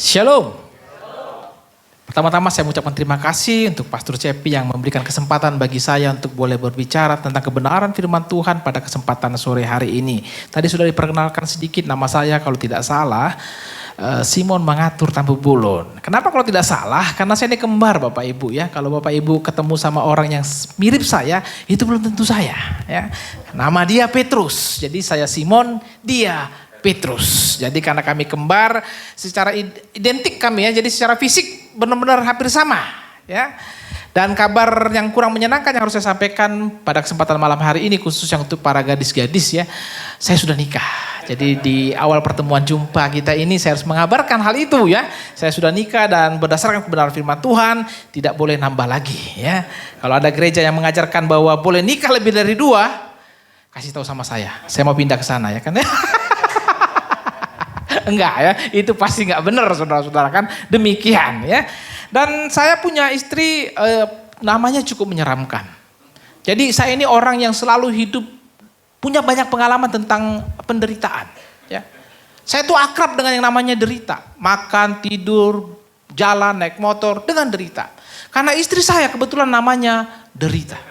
Shalom. Pertama-tama saya mengucapkan terima kasih untuk Pastor Cepi yang memberikan kesempatan bagi saya untuk boleh berbicara tentang kebenaran firman Tuhan pada kesempatan sore hari ini. Tadi sudah diperkenalkan sedikit nama saya, kalau tidak salah Simon Mangatur Tambubulun. Kenapa kalau tidak salah? Karena saya ini kembar Bapak Ibu ya. Kalau Bapak Ibu ketemu sama orang yang mirip saya, itu belum tentu saya ya. Nama dia Petrus. Jadi saya Simon, dia Petrus. Jadi karena kami kembar, secara identik kami ya, jadi secara fisik benar-benar hampir sama ya. Dan kabar yang kurang menyenangkan yang harus saya sampaikan pada kesempatan malam hari ini, khusus yang untuk para gadis-gadis ya, saya sudah nikah. Jadi di awal pertemuan jumpa kita ini saya harus mengabarkan hal itu ya. Saya sudah nikah dan berdasarkan kebenaran firman Tuhan tidak boleh nambah lagi ya. Kalau ada gereja yang mengajarkan bahwa boleh nikah lebih dari 2, kasih tahu sama saya mau pindah ke sana ya kan. Enggak ya, itu pasti enggak benar saudara-saudara kan, demikian ya. Dan saya punya istri namanya cukup menyeramkan. Jadi saya ini orang yang selalu hidup punya banyak pengalaman tentang penderitaan ya. Saya tuh akrab dengan yang namanya derita, makan, tidur, jalan, naik motor dengan derita. Karena istri saya kebetulan namanya Derita.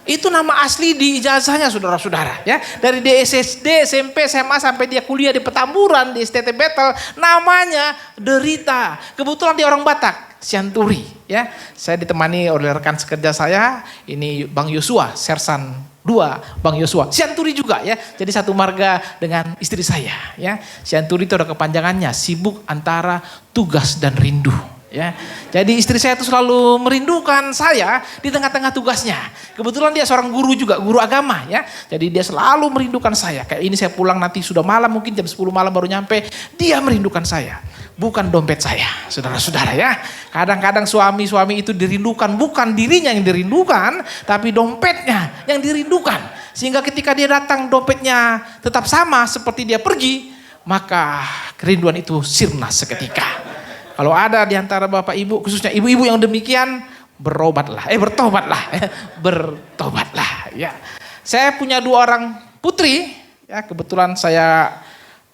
Itu nama asli di ijazahnya saudara-saudara ya. Dari SD, SMP, SMA sampai dia kuliah di Petamburan, di STT Battle, namanya Derita. Kebetulan dia orang Batak, Sianturi ya. Saya ditemani oleh rekan sekerja saya, ini Bang Yosua, Sersan 2, Bang Yosua. Sianturi juga ya. Jadi satu marga dengan istri saya ya. Sianturi itu ada kepanjangannya, sibuk antara tugas dan rindu. Ya, jadi istri saya itu selalu merindukan saya di tengah-tengah tugasnya. Kebetulan dia seorang guru juga, guru agama ya. Jadi dia selalu merindukan saya. Kayak ini saya pulang nanti sudah malam, mungkin jam 10 malam baru nyampe. Dia merindukan saya, bukan dompet saya, saudara-saudara ya. Kadang-kadang suami-suami itu dirindukan, bukan dirinya yang dirindukan, tapi dompetnya yang dirindukan. Sehingga ketika dia datang dompetnya tetap sama seperti dia pergi, maka kerinduan itu sirna seketika. Kalau ada di antara Bapak Ibu, khususnya ibu-ibu yang demikian, bertobatlah ya. Saya punya 2 orang putri ya, kebetulan saya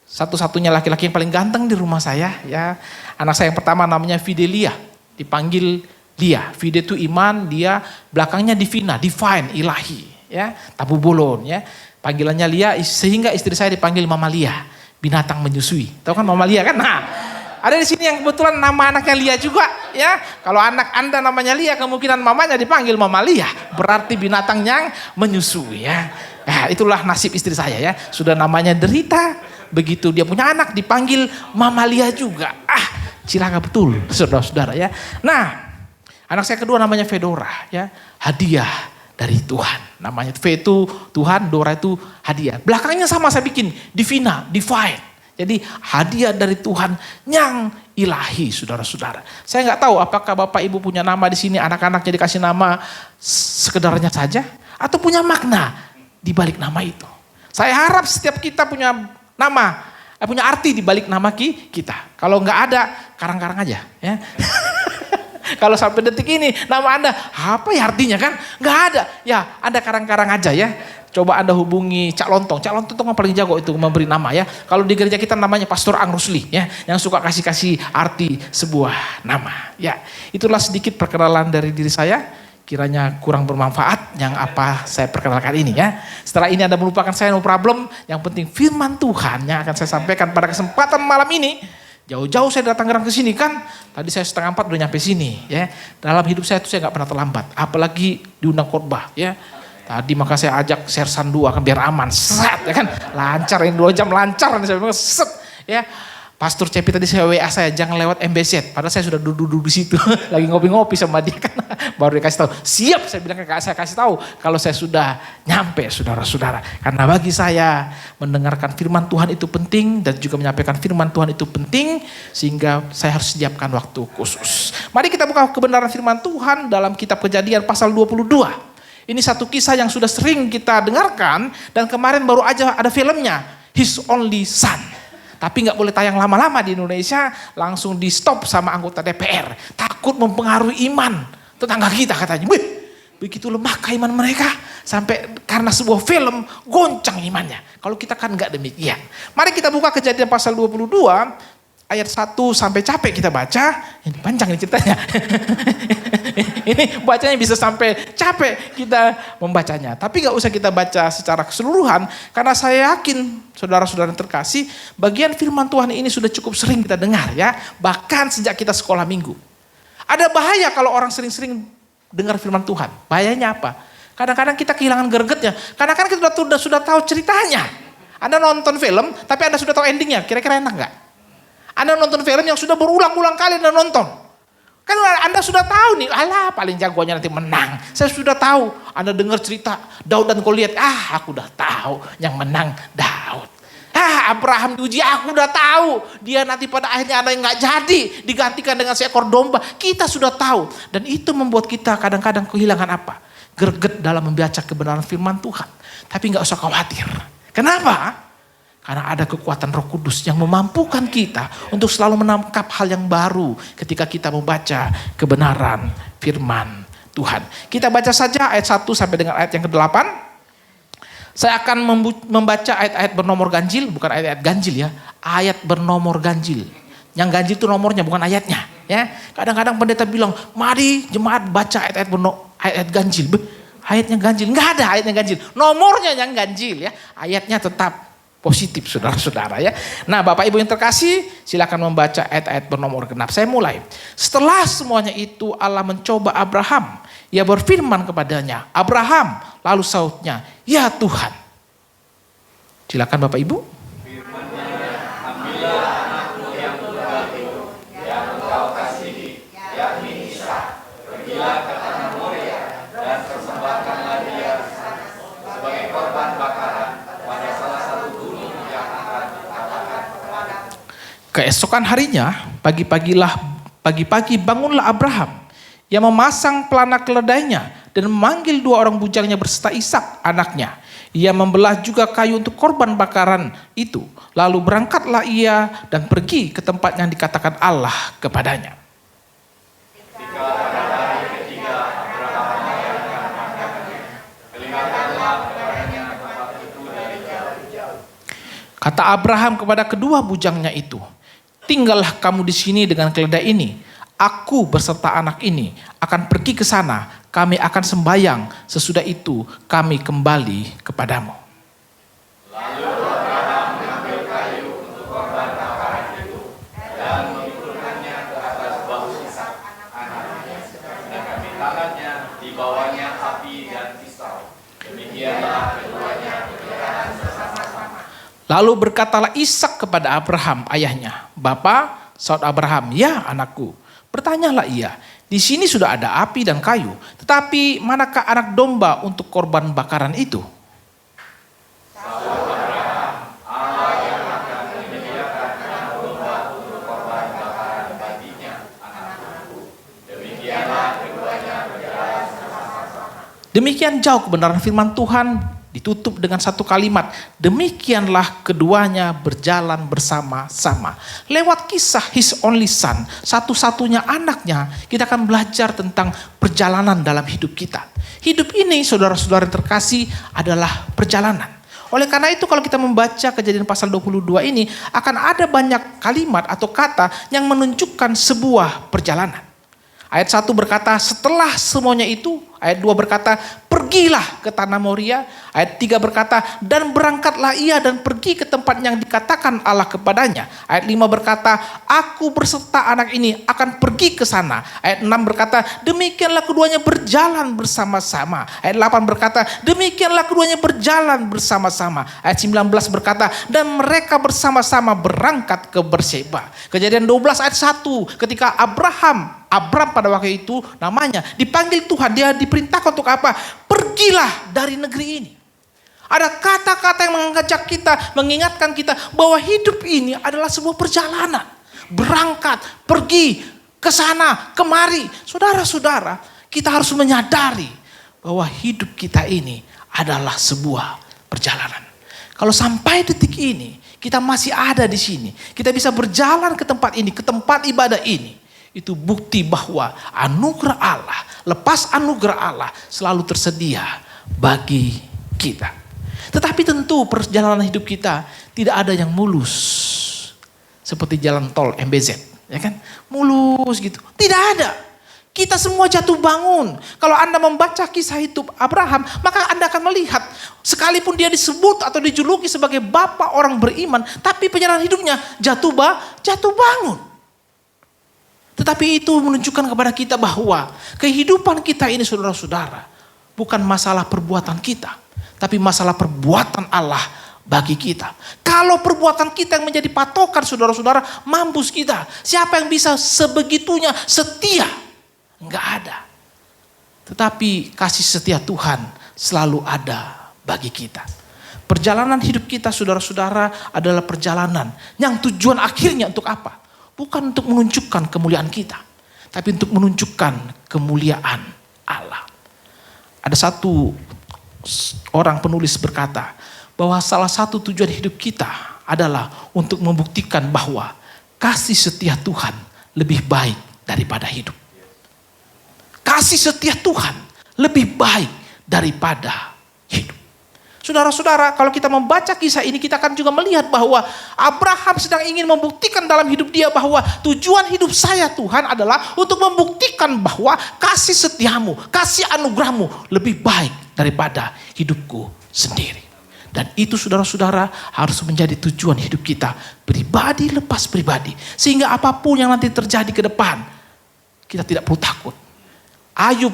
satu-satunya laki-laki yang paling ganteng di rumah saya ya. Anak saya yang pertama namanya Fidelia, dipanggil Lia. Fide itu iman, dia belakangnya Divina, divine, ilahi ya, Tambubulun ya. Panggilannya Lia sehingga istri saya dipanggil Mama Lia, binatang menyusui. Tahu kan Mama Lia kan? Nah, ada di sini yang kebetulan nama anaknya Lia juga ya. Kalau anak Anda namanya Lia, kemungkinan mamanya dipanggil Mama Lia, berarti binatang yang menyusui ya. Nah, itulah nasib istri saya ya. Sudah namanya Derita, begitu dia punya anak dipanggil Mama Lia juga. Cilaka betul saudara-saudara ya. Nah, anak saya kedua namanya Fedora ya, hadiah dari Tuhan. Namanya V itu Tuhan, Dora itu hadiah. Belakangnya sama saya bikin, Divina, divine. Jadi hadiah dari Tuhan yang ilahi, saudara-saudara. Saya nggak tahu apakah Bapak Ibu punya nama di sini, anak-anaknya dikasih nama sekedarnya saja, atau punya makna di balik nama itu. Saya harap setiap kita punya nama, punya arti di balik nama kita. Kalau nggak ada, karang-karang aja, ya. Kalau sampai detik ini nama Anda apa ya artinya kan? Nggak ada, ya Anda karang-karang aja ya. Coba Anda hubungi Cak Lontong yang paling jago itu memberi nama ya. Kalau di gereja kita namanya Pastor Ang Rusli ya, yang suka kasih arti sebuah nama. Ya, itulah sedikit perkenalan dari diri saya. Kiranya kurang bermanfaat yang apa saya perkenalkan ini ya. Setelah ini Anda melupakan saya, no problem. Yang penting firman Tuhan yang akan saya sampaikan pada kesempatan malam ini. Jauh-jauh saya datang ke sini kan. Tadi saya 3:30 udah nyampe sini ya. Dalam hidup saya itu saya nggak pernah terlambat. Apalagi diundang khotbah ya. Tadi maka saya ajak Sersan 2 kan biar aman, set ya kan, lancar ini 2 jam lancar nih saya bilang set ya. Pastor Cepi tadi saya WA saya jangan lewat MBZ, padahal saya sudah duduk di situ lagi ngopi-ngopi sama dia kan, baru dia kasih tahu siap, saya bilang saya kasih tahu kalau saya sudah nyampe saudara-saudara. Karena bagi saya mendengarkan firman Tuhan itu penting dan juga menyampaikan firman Tuhan itu penting, sehingga saya harus siapkan waktu khusus. Mari kita buka kebenaran firman Tuhan dalam kitab Kejadian pasal 22. Ini satu kisah yang sudah sering kita dengarkan dan kemarin baru aja ada filmnya, His Only Son. Tapi nggak boleh tayang lama-lama di Indonesia, langsung di stop sama anggota DPR. Takut mempengaruhi iman tetangga kita katanya. Begitu lemah iman mereka sampai karena sebuah film goncang imannya. Kalau kita kan nggak demikian. Mari kita buka Kejadian pasal 22 ayat 1 sampai capek kita baca. Ini panjang ini ceritanya. Ini bacanya bisa sampai capek kita membacanya. Tapi gak usah kita baca secara keseluruhan. Karena saya yakin saudara-saudara yang terkasih, bagian firman Tuhan ini sudah cukup sering kita dengar ya. Bahkan sejak kita sekolah minggu. Ada bahaya kalau orang sering-sering dengar firman Tuhan. Bahayanya apa? Kadang-kadang kita kehilangan gregetnya. Karena kan kita sudah tahu ceritanya. Anda nonton film, tapi Anda sudah tahu endingnya. Kira-kira enak gak? Anda nonton film yang sudah berulang-ulang kali Anda nonton. Kan Anda sudah tahu nih, alah paling jagonya nanti menang. Saya sudah tahu. Anda dengar cerita Daud dan Goliat. Aku udah tahu yang menang Daud. Abraham diuji, aku udah tahu. Dia nanti pada akhirnya ada yang gak jadi. Digantikan dengan seekor domba. Kita sudah tahu. Dan itu membuat kita kadang-kadang kehilangan apa? Greget dalam membaca kebenaran firman Tuhan. Tapi gak usah khawatir. Kenapa? Karena ada kekuatan Roh Kudus yang memampukan kita untuk selalu menangkap hal yang baru ketika kita membaca kebenaran firman Tuhan. Kita baca saja ayat 1 sampai dengan ayat yang ke-8. Saya akan membaca ayat-ayat bernomor ganjil, bukan ayat-ayat ganjil ya. Ayat bernomor ganjil. Yang ganjil itu nomornya, bukan ayatnya. Ya, kadang-kadang pendeta bilang, mari jemaat baca ayat-ayat ganjil. Ayatnya ganjil, nggak ada ayatnya ganjil. Nomornya yang ganjil ya. Ayatnya tetap positif saudara-saudara ya. Nah Bapak Ibu yang terkasih, silakan membaca ayat-ayat bernomor genap. Saya mulai. Setelah semuanya itu Allah mencoba Abraham. Ia berfirman kepadanya, Abraham. Lalu sautnya, ya Tuhan. Silakan Bapak Ibu. Keesokan harinya, pagi-pagi bangunlah Abraham. Ia memasang pelana keledainya dan memanggil 2 orang bujangnya berserta Ishak anaknya. Ia membelah juga kayu untuk korban bakaran itu. Lalu berangkatlah ia dan pergi ke tempat yang dikatakan Allah kepadanya. Kata Abraham kepada kedua bujangnya itu, tinggallah kamu di sini dengan keledai ini. Aku beserta anak ini akan pergi ke sana. Kami akan sembahyang. Sesudah itu kami kembali kepadamu. Lalu Abraham mengambil kayu untuk korban bakaran itu dan memikulkannya ke atas bahu Ishak anaknya. Dan kami tangannya di bawahnya api dan pisau. Demikianlah keduanya berjalan bersama-sama. Lalu berkatalah Ishak kepada Abraham ayahnya, Bapa, saud Abraham, ya anakku. Bertanyalah ia, di sini sudah ada api dan kayu, tetapi manakah anak domba untuk korban bakaran itu? Saud Abraham, Allah yang akan menyediakan anak domba untuk korban bakaran baginya, anakku. Demikianlah keduanya berjalan bersama-sama. Demikian jauh kebenaran firman Tuhan. Ditutup dengan satu kalimat, demikianlah keduanya berjalan bersama-sama. Lewat kisah his only son, satu-satunya anaknya, kita akan belajar tentang perjalanan dalam hidup kita. Hidup ini saudara-saudara yang terkasih adalah perjalanan. Oleh karena itu kalau kita membaca Kejadian pasal 22 ini, akan ada banyak kalimat atau kata yang menunjukkan sebuah perjalanan. Ayat 1 berkata, setelah semuanya itu, ayat 2 berkata, pergilah ke tanah Moria. Ayat 3 berkata, dan berangkatlah ia dan pergi ke tempat yang dikatakan Allah kepadanya. Ayat 5 berkata, aku berserta anak ini akan pergi ke sana. Ayat 6 berkata, demikianlah keduanya berjalan bersama-sama. Ayat 8 berkata, demikianlah keduanya berjalan bersama-sama. Ayat 19 berkata, dan mereka bersama-sama berangkat ke Berseba. Kejadian 12 ayat 1, ketika Abram pada waktu itu namanya dipanggil Tuhan, dia diperintahkan untuk apa? Pergilah dari negeri ini. Ada kata-kata yang mengajak kita, mengingatkan kita bahwa hidup ini adalah sebuah perjalanan. Berangkat, pergi, ke sana, kemari. Saudara-saudara, kita harus menyadari bahwa hidup kita ini adalah sebuah perjalanan. Kalau sampai detik ini, kita masih ada di sini. Kita bisa berjalan ke tempat ini, ke tempat ibadah ini. Itu bukti bahwa anugerah Allah, lepas anugerah Allah selalu tersedia bagi kita. Tetapi tentu perjalanan hidup kita tidak ada yang mulus. seperti jalan tol MBZ, ya kan? Mulus gitu. Tidak ada. Kita semua jatuh bangun. Kalau Anda membaca kisah hidup Abraham, maka Anda akan melihat sekalipun dia disebut atau dijuluki sebagai bapak orang beriman, tapi perjalanan hidupnya jatuh bangun. Tetapi itu menunjukkan kepada kita bahwa kehidupan kita ini, saudara-saudara, bukan masalah perbuatan kita, tapi masalah perbuatan Allah bagi kita. Kalau perbuatan kita yang menjadi patokan, saudara-saudara, mampus kita. Siapa yang bisa sebegitunya setia? Enggak ada. Tetapi kasih setia Tuhan selalu ada bagi kita. Perjalanan hidup kita, saudara-saudara, adalah perjalanan yang tujuan akhirnya untuk apa? Bukan untuk menunjukkan kemuliaan kita, tapi untuk menunjukkan kemuliaan Allah. Ada satu orang penulis berkata bahwa salah satu tujuan hidup kita adalah untuk membuktikan bahwa kasih setia Tuhan lebih baik daripada hidup. Kasih setia Tuhan lebih baik daripada hidup. Saudara-saudara, kalau kita membaca kisah ini, kita akan juga melihat bahwa Abraham sedang ingin membuktikan dalam hidup dia bahwa tujuan hidup saya Tuhan adalah untuk membuktikan bahwa kasih setiamu, kasih anugerahmu lebih baik daripada hidupku sendiri. Dan itu, saudara-saudara, harus menjadi tujuan hidup kita, pribadi lepas pribadi. Sehingga apapun yang nanti terjadi ke depan, kita tidak perlu takut. Ayub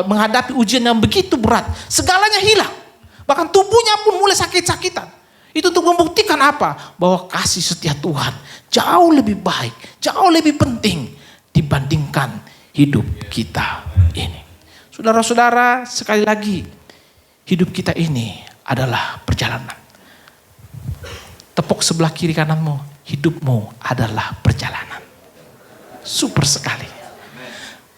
menghadapi ujian yang begitu berat, segalanya hilang, bahkan tubuhnya pun mulai sakit-sakitan. Itu untuk membuktikan apa? Bahwa kasih setia Tuhan jauh lebih baik, jauh lebih penting dibandingkan hidup kita ini. Saudara-saudara, sekali lagi, hidup kita ini adalah perjalanan. Tepuk sebelah kiri kananmu, hidupmu adalah perjalanan. Super sekali.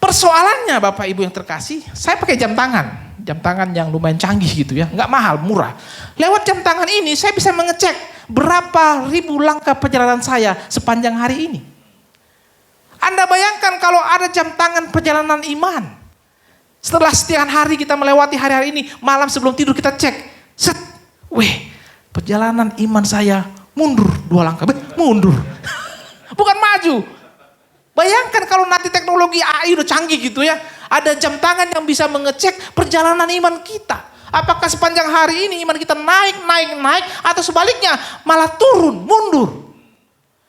Persoalannya Bapak Ibu yang terkasih, saya pakai jam tangan yang lumayan canggih gitu ya, nggak mahal, murah. Lewat jam tangan ini saya bisa mengecek berapa ribu langkah perjalanan saya sepanjang hari ini. Anda bayangkan kalau ada jam tangan perjalanan iman. Setelah sekian hari kita melewati hari-hari ini, malam sebelum tidur kita cek, perjalanan iman saya mundur 2 langkah, mundur, bukan maju. Bayangkan kalau nanti teknologi AI udah canggih gitu ya. Ada jam tangan yang bisa mengecek perjalanan iman kita. Apakah sepanjang hari ini iman kita naik, atau sebaliknya malah turun, mundur.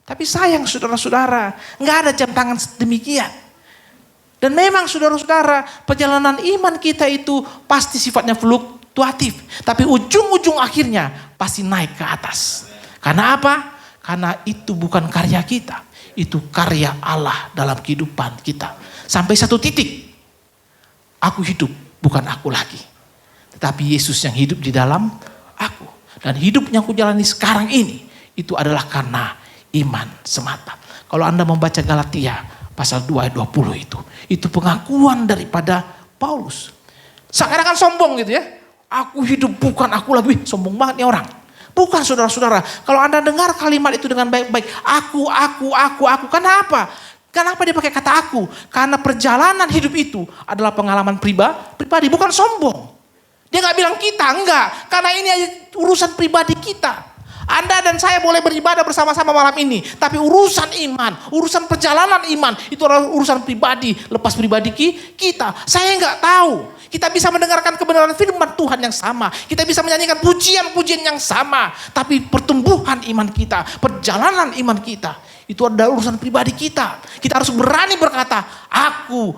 Tapi sayang saudara-saudara, nggak ada jam tangan demikian. Dan memang saudara-saudara, perjalanan iman kita itu pasti sifatnya fluktuatif. Tapi ujung-ujung akhirnya pasti naik ke atas. Karena apa? Karena itu bukan karya kita. Itu karya Allah dalam kehidupan kita. Sampai satu titik, aku hidup bukan aku lagi, tetapi Yesus yang hidup di dalam aku. Dan hidup yang aku jalani sekarang ini, itu adalah karena iman semata. Kalau Anda membaca Galatia pasal 2 ayat 20 itu pengakuan daripada Paulus. Seakan-akan sombong gitu ya. Aku hidup bukan aku lagi, sombong banget nih orang. Bukan saudara-saudara, kalau Anda dengar kalimat itu dengan baik-baik, aku. Kenapa? Kenapa dia pakai kata aku? Karena perjalanan hidup itu adalah pengalaman pribadi, bukan sombong. Dia gak bilang kita, enggak. Karena ini urusan pribadi kita. Anda dan saya boleh beribadah bersama-sama malam ini. Tapi urusan iman, urusan perjalanan iman, itu adalah urusan pribadi, lepas pribadi kita. Saya gak tahu. Kita bisa mendengarkan kebenaran firman Tuhan yang sama. Kita bisa menyanyikan pujian-pujian yang sama. Tapi pertumbuhan iman kita, perjalanan iman kita, itu adalah urusan pribadi kita. Kita harus berani berkata, aku,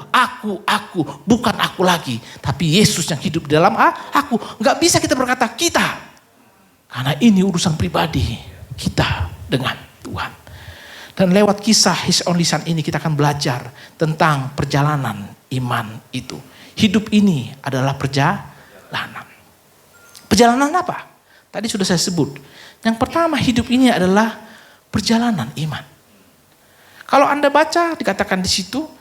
bukan aku lagi. Tapi Yesus yang hidup di dalam aku. Gak bisa kita berkata kita. Karena ini urusan pribadi kita dengan Tuhan. Dan lewat kisah His Only Son ini kita akan belajar tentang perjalanan iman itu. Hidup ini adalah perjalanan. Perjalanan apa? Tadi sudah saya sebut. Yang pertama, hidup ini adalah perjalanan iman. Kalau Anda baca, dikatakan di situ,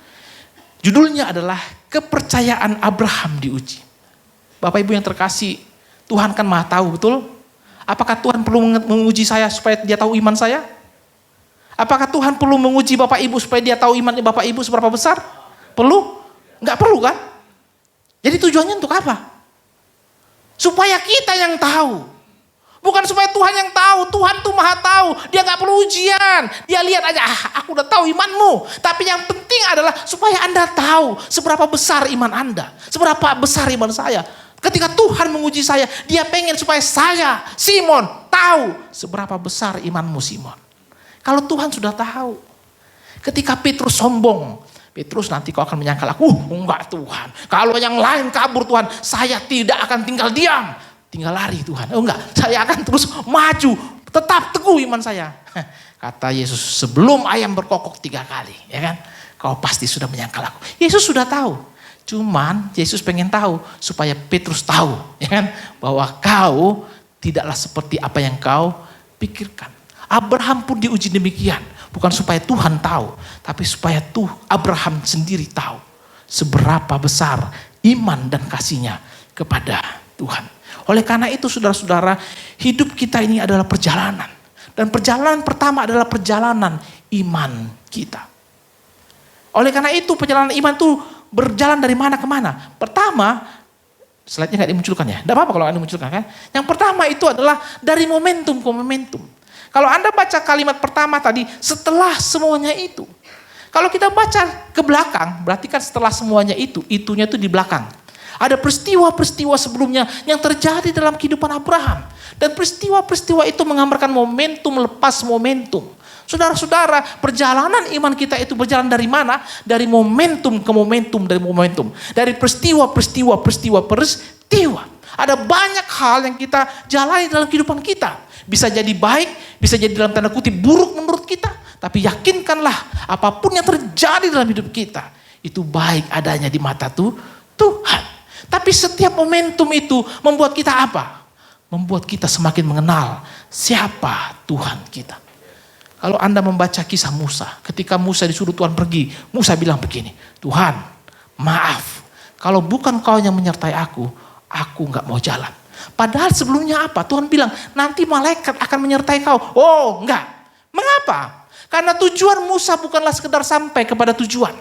judulnya adalah kepercayaan Abraham diuji. Bapak Ibu yang terkasih, Tuhan kan Maha tahu, betul? Apakah Tuhan perlu menguji saya supaya dia tahu iman saya? Apakah Tuhan perlu menguji Bapak Ibu supaya dia tahu iman Bapak Ibu seberapa besar? Perlu? Enggak perlu kan? Jadi tujuannya untuk apa? Supaya kita yang tahu. Bukan supaya Tuhan yang tahu. Tuhan tuh maha tahu. Dia gak perlu ujian. Dia lihat aja, aku udah tahu imanmu. Tapi yang penting adalah supaya Anda tahu seberapa besar iman Anda. Seberapa besar iman saya. Ketika Tuhan menguji saya, dia pengen supaya saya, Simon, tahu seberapa besar imanmu, Simon. Kalau Tuhan sudah tahu. Ketika Petrus sombong, Petrus, nanti kau akan menyangkal aku. Enggak Tuhan. Kalau yang lain kabur Tuhan, saya tidak akan tinggal diam. Tinggal lari Tuhan. Oh enggak, saya akan terus maju. Tetap teguh iman saya. Kata Yesus, sebelum ayam berkokok 3 kali. Ya kan? Kau pasti sudah menyangkal aku. Yesus sudah tahu. Cuman Yesus pengen tahu supaya Petrus tahu. Ya kan? Bahwa kau tidaklah seperti apa yang kau pikirkan. Abraham pun diuji demikian. Bukan supaya Tuhan tahu. Tapi supaya Abraham sendiri tahu. Seberapa besar iman dan kasihnya kepada Tuhan. Oleh karena itu saudara-saudara, hidup kita ini adalah perjalanan. Dan perjalanan pertama adalah perjalanan iman kita. Oleh karena itu perjalanan iman itu berjalan dari mana ke mana. Pertama, slide-nya gak dimunculkan ya. Tidak apa-apa kalau Anda munculkan kan. Yang pertama itu adalah dari momentum ke momentum. Kalau Anda baca kalimat pertama tadi, setelah semuanya itu. Kalau kita baca ke belakang, berarti kan setelah semuanya itu, itunya itu di belakang. Ada peristiwa-peristiwa sebelumnya yang terjadi dalam kehidupan Abraham. Dan peristiwa-peristiwa itu menggambarkan momentum lepas momentum. Saudara-saudara, perjalanan iman kita itu berjalan dari mana? Dari momentum ke momentum, dari momentum. Dari peristiwa. Ada banyak hal yang kita jalani dalam kehidupan kita. Bisa jadi baik, bisa jadi dalam tanda kutip buruk menurut kita. Tapi yakinkanlah apapun yang terjadi dalam hidup kita, itu baik adanya di mata Tuhan. Tapi setiap momentum itu membuat kita apa? Membuat kita semakin mengenal siapa Tuhan kita. Kalau Anda membaca kisah Musa, ketika Musa disuruh Tuhan pergi, Musa bilang begini, Tuhan, maaf, kalau bukan kau yang menyertai aku gak mau jalan. Padahal sebelumnya apa? Tuhan bilang, nanti malaikat akan menyertai kau. Oh, enggak. Mengapa? Karena tujuan Musa bukanlah sekedar sampai kepada tujuan.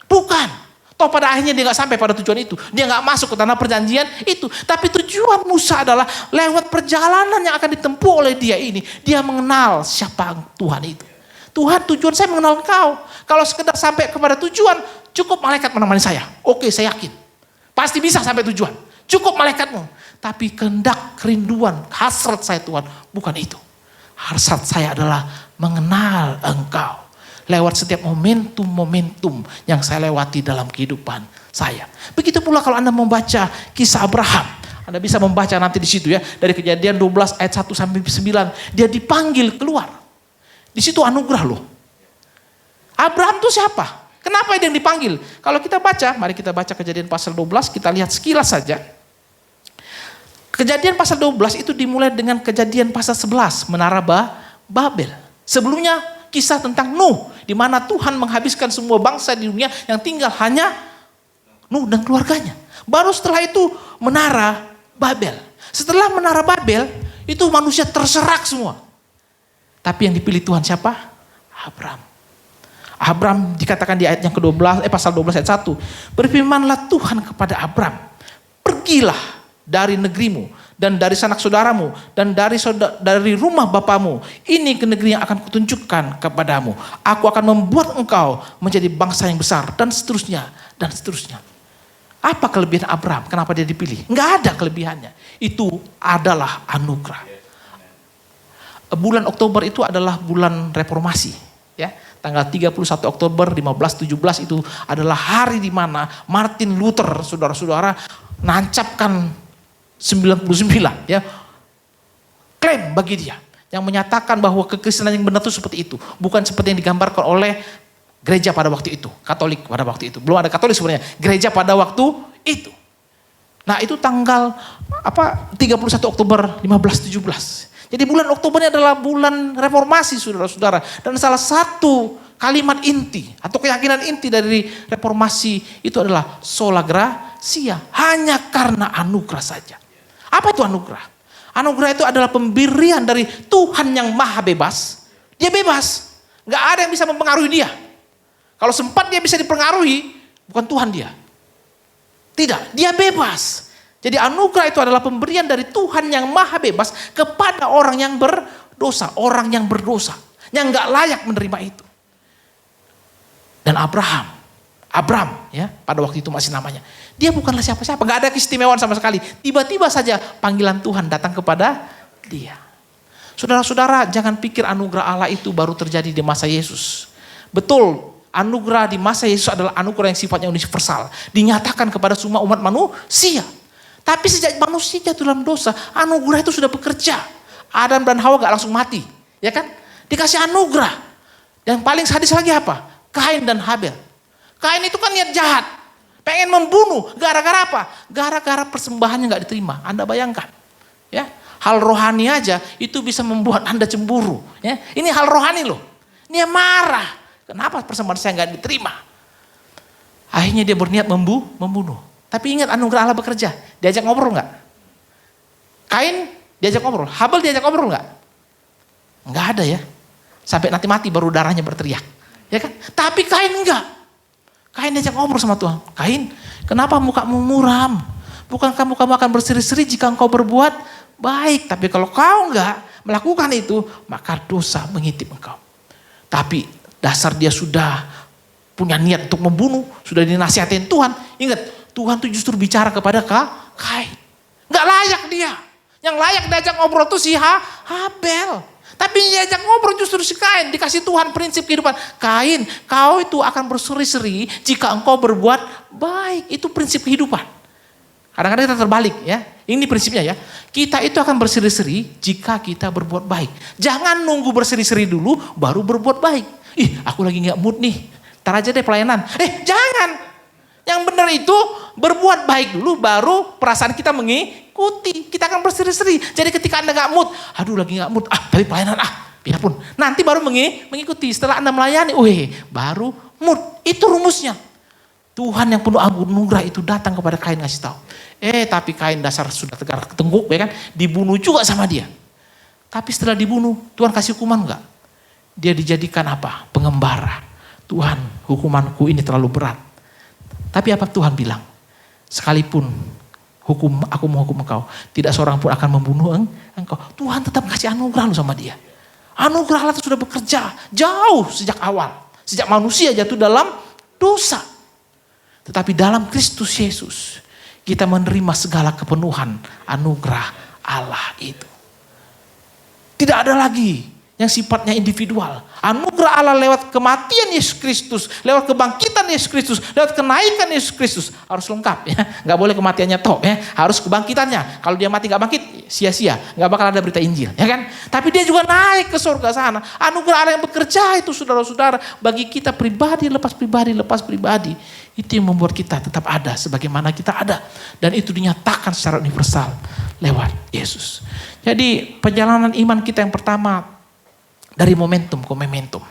Bukan. Toh pada akhirnya dia gak sampai pada tujuan itu. Dia gak masuk ke tanah perjanjian itu. Tapi tujuan Musa adalah lewat perjalanan yang akan ditempuh oleh dia ini. Dia mengenal siapa Tuhan itu. Tuhan, tujuan saya mengenal engkau. Kalau sekedar sampai kepada tujuan, cukup malaikat menemani saya. Oke, saya yakin. Pasti bisa sampai tujuan. Cukup malaikatmu. Tapi kehendak, kerinduan, hasrat saya Tuhan, bukan itu. Hasrat saya adalah mengenal engkau. Lewat setiap momentum-momentum yang saya lewati dalam kehidupan saya. Begitu pula kalau Anda membaca kisah Abraham. Anda bisa membaca nanti di situ ya. Dari Kejadian 12 ayat 1 sampai 9. Dia dipanggil keluar. Di situ anugerah loh. Abraham itu siapa? Kenapa dia yang dipanggil? Kalau kita baca, mari kita baca Kejadian pasal 12. Kita lihat sekilas saja. Kejadian pasal 12 itu dimulai dengan Kejadian pasal 11. Menara Babel. Sebelumnya kisah tentang Nuh, di mana Tuhan menghabiskan semua bangsa di dunia yang tinggal hanya Nuh dan keluarganya. Baru setelah itu menara Babel. Setelah menara Babel, itu manusia terserak semua. Tapi yang dipilih Tuhan siapa? Abraham. Abraham dikatakan di ayat yang ke-12, pasal 12 ayat 1. Berfirmanlah Tuhan kepada Abraham, pergilah dari negerimu dan dari sanak saudaramu dan dari rumah bapamu, ini ke negeri yang akan kutunjukkan kepadamu. Aku akan membuat engkau menjadi bangsa yang besar dan seterusnya dan seterusnya. Apa kelebihan Abraham? Kenapa dia dipilih? Enggak ada kelebihannya. Itu adalah anugerah. Bulan Oktober itu adalah bulan reformasi, ya. Tanggal 31 Oktober 1517 itu adalah hari di mana Martin Luther, saudara-saudara, nancapkan 99 ya, klaim bagi dia yang menyatakan bahwa kekristenan yang benar itu seperti itu, bukan seperti yang digambarkan oleh gereja pada waktu itu, Katolik pada waktu itu. Belum ada Katolik sebenarnya, gereja pada waktu itu. Nah, itu tanggal 31 Oktober 1517. Jadi bulan Oktober ini adalah bulan reformasi, saudara-saudara, dan salah satu kalimat inti atau keyakinan inti dari reformasi itu adalah sola gratia, hanya karena anugerah saja. Apa itu anugerah? Anugerah itu adalah pemberian dari Tuhan yang maha bebas. Dia bebas. Gak ada yang bisa mempengaruhi dia. Kalau sempat dia bisa dipengaruhi, bukan Tuhan dia. Tidak, dia bebas. Jadi anugerah itu adalah pemberian dari Tuhan yang maha bebas kepada orang yang berdosa. Orang yang berdosa. Yang gak layak menerima itu. Dan Abram ya, pada waktu itu masih namanya. Dia bukanlah siapa-siapa. Gak ada keistimewaan sama sekali. Tiba-tiba saja panggilan Tuhan datang kepada dia. Saudara-saudara, jangan pikir anugerah Allah itu baru terjadi di masa Yesus. Betul, anugerah di masa Yesus adalah anugerah yang sifatnya universal. Dinyatakan kepada semua umat manusia. Tapi sejak manusia jatuh dalam dosa, anugerah itu sudah bekerja. Adam dan Hawa gak langsung mati. Ya kan? Dikasih anugerah. Yang paling sadis lagi apa? Kain dan Habel. Kain itu kan niat jahat. Pengen membunuh. Gara-gara apa? Gara-gara persembahannya gak diterima. Anda bayangkan. Ya, hal rohani aja itu bisa membuat Anda cemburu. Ya, ini hal rohani loh. Dia marah. Kenapa persembahan saya gak diterima? Akhirnya dia berniat membunuh. Tapi ingat anugerah Allah bekerja. Diajak ngobrol gak? Kain diajak ngobrol. Habel diajak ngobrol gak? Gak ada ya. Sampai nanti mati baru darahnya berteriak. Ya kan? Tapi Kain enggak. Kain diajak ngobrol sama Tuhan. Kain, kenapa mukamu muram? Bukankah mukamu akan berseri-seri jika engkau berbuat baik? Tapi kalau kau enggak melakukan itu, maka dosa mengintip engkau. Tapi dasar dia sudah punya niat untuk membunuh, sudah dinasihatin Tuhan. Ingat, Tuhan tuh justru bicara kepada Kain. Enggak layak dia. Yang layak diajak ngobrol tuh si Habel. Tapi diajak ngobrol justru si Kain. Dikasih Tuhan prinsip kehidupan. Kain, kau itu akan berseri-seri jika engkau berbuat baik. Itu prinsip kehidupan. Kadang-kadang kita terbalik ya. Ini prinsipnya ya. Kita itu akan berseri-seri jika kita berbuat baik. Jangan nunggu berseri-seri dulu baru berbuat baik. Ih, aku lagi gak mood nih. Ntar aja deh pelayanan. Jangan. Yang benar itu berbuat baik dulu baru perasaan kita mengikuti. Kita akan berseri-seri. Jadi ketika Anda gak mood, aduh lagi gak mood, tapi pelayanan biarpun. Nanti baru mengikuti. Setelah Anda melayani, baru mood. Itu rumusnya. Tuhan yang penuh anugerah itu datang kepada Kain ngasih tahu. Tapi Kain dasar sudah tegar ketengguk ya kan. Dibunuh juga sama dia. Tapi setelah dibunuh, Tuhan kasih hukuman enggak? Dia dijadikan apa? Pengembara. Tuhan, hukumanku ini terlalu berat. Tapi apa Tuhan bilang? Sekalipun aku menghukum engkau, tidak seorang pun akan membunuh engkau. Tuhan tetap kasih anugerah lu sama dia. Anugerah Allah itu sudah bekerja jauh sejak awal. Sejak manusia jatuh dalam dosa. Tetapi dalam Kristus Yesus, kita menerima segala kepenuhan anugerah Allah itu. Tidak ada lagi yang sifatnya individual. Anugerah Allah lewat kematian Yesus Kristus, lewat kebangkitan Yesus Kristus, lewat kenaikan Yesus Kristus. Harus lengkap ya. Gak boleh kematiannya top ya. Harus kebangkitannya. Kalau dia mati gak bangkit, sia-sia. Gak bakal ada berita Injil. Ya kan? Tapi dia juga naik ke surga sana. Anugerah Allah yang bekerja itu saudara-saudara. Bagi kita pribadi, lepas pribadi. Itu yang membuat kita tetap ada sebagaimana kita ada. Dan itu dinyatakan secara universal lewat Yesus. Jadi perjalanan iman kita yang pertama, dari momentum ke momentum.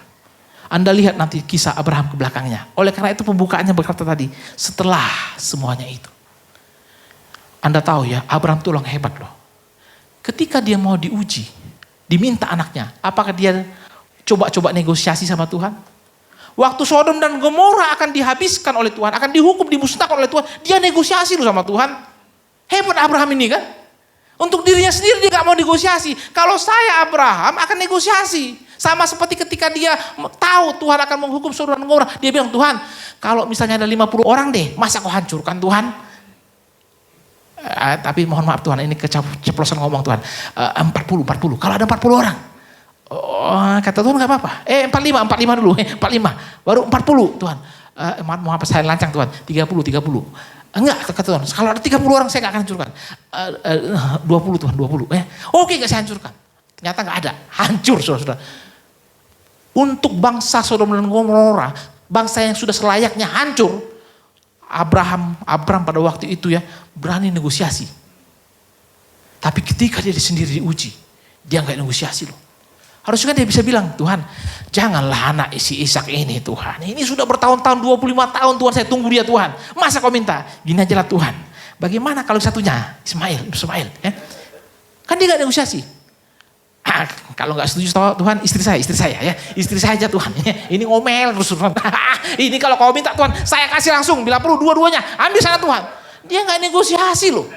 Anda lihat nanti kisah Abraham ke belakangnya. Oleh karena itu pembukaannya berkata tadi, setelah semuanya itu. Anda tahu ya, Abraham itu orang hebat loh. Ketika dia mau diuji, diminta anaknya, apakah dia coba-coba negosiasi sama Tuhan? Waktu Sodom dan Gomora akan dihabiskan oleh Tuhan, akan dihukum, dimusnahkan oleh Tuhan, dia negosiasi loh sama Tuhan. Hebat Abraham ini kan? Untuk dirinya sendiri dia gak mau negosiasi. Kalau saya Abraham akan negosiasi. Sama seperti ketika dia tahu Tuhan akan menghukum Sodom dan Gomora. Dia bilang, Tuhan kalau misalnya ada 50 orang deh, masa kau hancurkan Tuhan? Tapi mohon maaf Tuhan, ini keceplosan ngomong Tuhan. 40. Kalau ada 40 orang. Kata Tuhan gak apa-apa. 45 dulu. 45. Baru 40 Tuhan. Mohon apa saya lancang Tuhan. 30. Enggak, kata Tuhan. Kalau ada 30 orang saya gak akan hancurkan. 20 Tuhan, 20. Oke, gak saya hancurkan. Ternyata gak ada. Hancur, saudara-saudara. Untuk bangsa Sodom dan Gomora, bangsa yang sudah selayaknya hancur, Abraham pada waktu itu ya, berani negosiasi. Tapi ketika dia sendiri diuji, dia gak negosiasi loh. Harusnya kan dia bisa bilang, Tuhan, janganlah anak si Ishak ini Tuhan. Ini sudah bertahun-tahun, 25 tahun Tuhan, saya tunggu dia Tuhan. Masa kau minta? Gini aja lah Tuhan. Bagaimana kalau satunya? Ismail. Ya? Kan dia gak negosiasi. Kalau gak setuju Tuhan, istri saya ya. Istri saya aja Tuhan. Ini ngomel terus. Ini kalau kau minta Tuhan, saya kasih langsung. Bila perlu dua-duanya, ambil sana Tuhan. Dia gak negosiasi loh.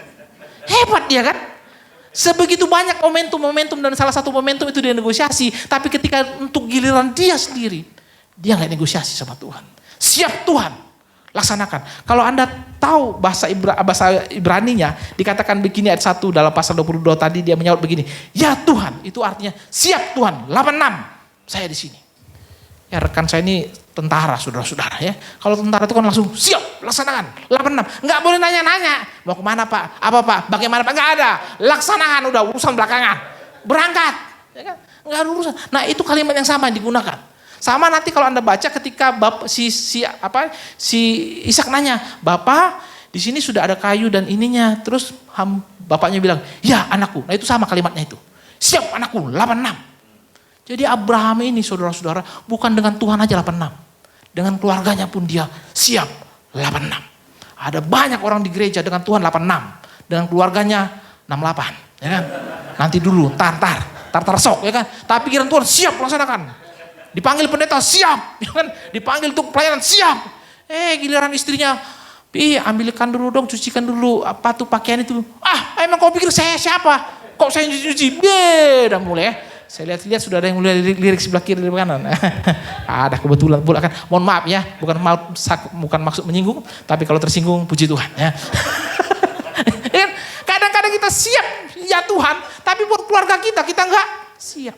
Hebat dia kan? Sebegitu banyak momentum-momentum dan salah satu momentum itu dia negosiasi. Tapi ketika untuk giliran dia sendiri, dia nggak negosiasi sama Tuhan. Siap Tuhan, laksanakan. Kalau Anda tahu bahasa Ibraninya, dikatakan begini ayat 1 dalam pasal 22 tadi dia menyaut begini. Ya Tuhan, itu artinya siap Tuhan, 86, saya di sini. Ya rekan saya ini tentara saudara-saudara ya. Kalau tentara itu kan langsung siap, laksanakan, 86. Nggak boleh nanya-nanya, mau kemana Pak, apa Pak, bagaimana Pak, nggak ada. Laksanakan, udah urusan belakangan. Berangkat, ya kan? Nggak ada urusan. Nah itu kalimat yang sama yang digunakan. Sama nanti kalau Anda baca ketika si Ishak nanya, Bapak di sini sudah ada kayu dan ininya. Terus bapaknya bilang, ya anakku. Nah itu sama kalimatnya itu. Siap anakku, 86. Jadi Abraham ini saudara-saudara bukan dengan Tuhan aja 86. Dengan keluarganya pun dia siap 86. Ada banyak orang di gereja dengan Tuhan 86. Dengan keluarganya 68. Ya kan? Nanti dulu, tar sok ya kan. Tapi pikiran Tuhan siap laksanakan. Dipanggil pendeta siap. Ya kan? Dipanggil untuk pelayanan siap. Giliran istrinya, ambilkan dulu dong, cucikan dulu apa tuh pakaian itu. Emang kau pikir saya siapa? Kok saya cuci? Udah mulai ya. Saya lihat sudah ada yang mulai lirik sebelah kiri dan kanan. Ada kebetulan pula kan. Mohon maaf ya, bukan maksud menyinggung, tapi kalau tersinggung puji Tuhan ya. Kadang-kadang kita siap ya Tuhan, tapi buat keluarga kita enggak siap.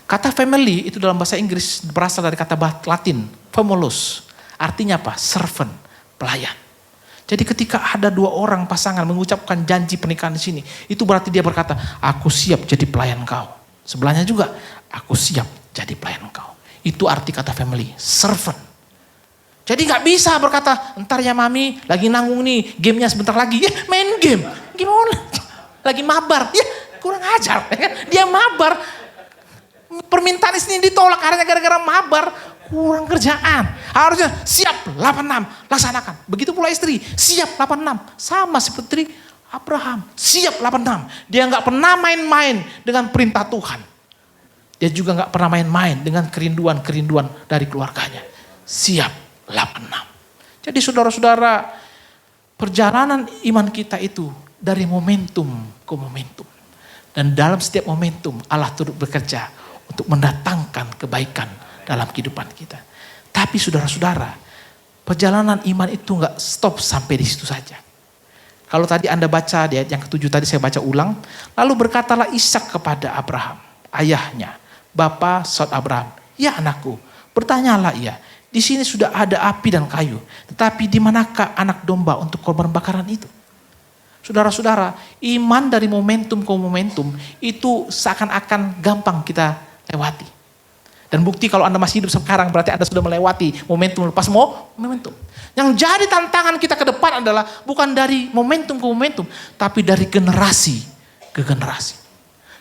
Kata family itu dalam bahasa Inggris berasal dari kata Latin famulus. Artinya apa? Servant, pelayan. Jadi ketika ada dua orang pasangan mengucapkan janji pernikahan di sini, itu berarti dia berkata, aku siap jadi pelayan kau. Sebelahnya juga, aku siap jadi pelayan kau. Itu arti kata family, servant. Jadi gak bisa berkata, entar ya mami lagi nanggung nih, gamenya sebentar lagi. Ya main game, gimana? Lagi mabar, ya kurang ajar. Dia mabar, permintaan istri ditolak karena gara-gara mabar. Kurang kerjaan. Harusnya siap 86, laksanakan. Begitu pula istri, siap 86. Sama seperti Abraham, siap 86. Dia nggak pernah main-main dengan perintah Tuhan. Dia juga nggak pernah main-main dengan kerinduan-kerinduan dari keluarganya. Siap 86. Jadi saudara-saudara, perjalanan iman kita itu dari momentum ke momentum. Dan dalam setiap momentum Allah turut bekerja untuk mendatangkan kebaikan dalam kehidupan kita. Tapi saudara-saudara, perjalanan iman itu enggak stop sampai di situ saja. Kalau tadi Anda baca di ayat yang ke-7 tadi saya baca ulang. Lalu berkatalah Ishak kepada Abraham, ayahnya, Bapa saud Abraham, ya anakku, bertanyalah ia, di sini sudah ada api dan kayu, tetapi di manakah anak domba untuk korban bakaran itu? Saudara-saudara, iman dari momentum ke momentum itu seakan-akan gampang kita lewati. Dan bukti kalau Anda masih hidup sekarang berarti Anda sudah melewati momentum lepas momentum. Yang jadi tantangan kita ke depan adalah bukan dari momentum ke momentum, tapi dari generasi ke generasi.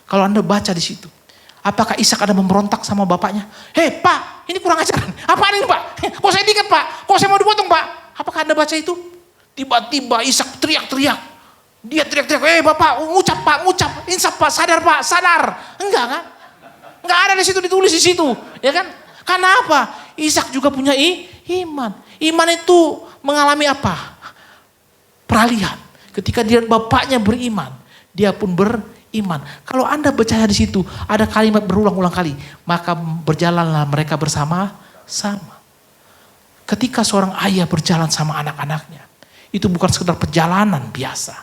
Kalau Anda baca di situ, apakah Ishak ada memberontak sama bapaknya? Hei Pak, ini kurang ajar. Apaan ini Pak? Kok saya diikat Pak? Kok saya mau dipotong Pak? Apakah Anda baca itu? Tiba-tiba Ishak teriak-teriak. Dia teriak-teriak, Bapak, ngucap Pak, ngucap. Insaf Pak, sadar Pak, sadar. Enggak kan? Enggak ada di situ, ditulis di situ, ya kan? Karena apa? Ishak juga punya iman. Iman itu mengalami apa? Peralihan. Ketika dia bapaknya beriman, dia pun beriman. Kalau Anda percaya di situ, ada kalimat berulang-ulang kali, maka berjalanlah mereka bersama-sama. Ketika seorang ayah berjalan sama anak-anaknya, itu bukan sekedar perjalanan biasa.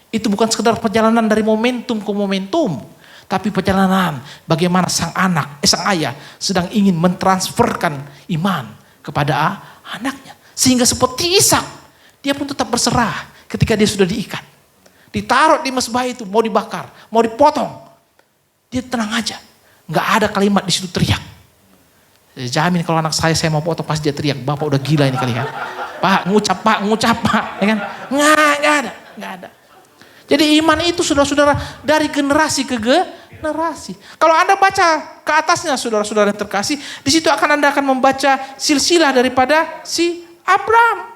Itu bukan sekedar perjalanan dari momentum ke momentum. Tapi perjalanan bagaimana sang ayah sedang ingin mentransferkan iman kepada anaknya. Sehingga seperti Ishak, dia pun tetap berserah ketika dia sudah diikat. Ditaruh di mezbah itu, mau dibakar, mau dipotong. Dia tenang aja. Nggak ada kalimat di situ teriak. Saya jamin kalau anak saya mau potong pasti dia teriak, Bapak udah gila ini kali kan. Pak, ngucap Pak. Ya kan? Nggak ada. Jadi iman itu saudara-saudara dari generasi ke generasi. Kalau Anda baca ke atasnya saudara-saudara yang terkasih, di situ Anda akan membaca silsilah daripada si Abraham.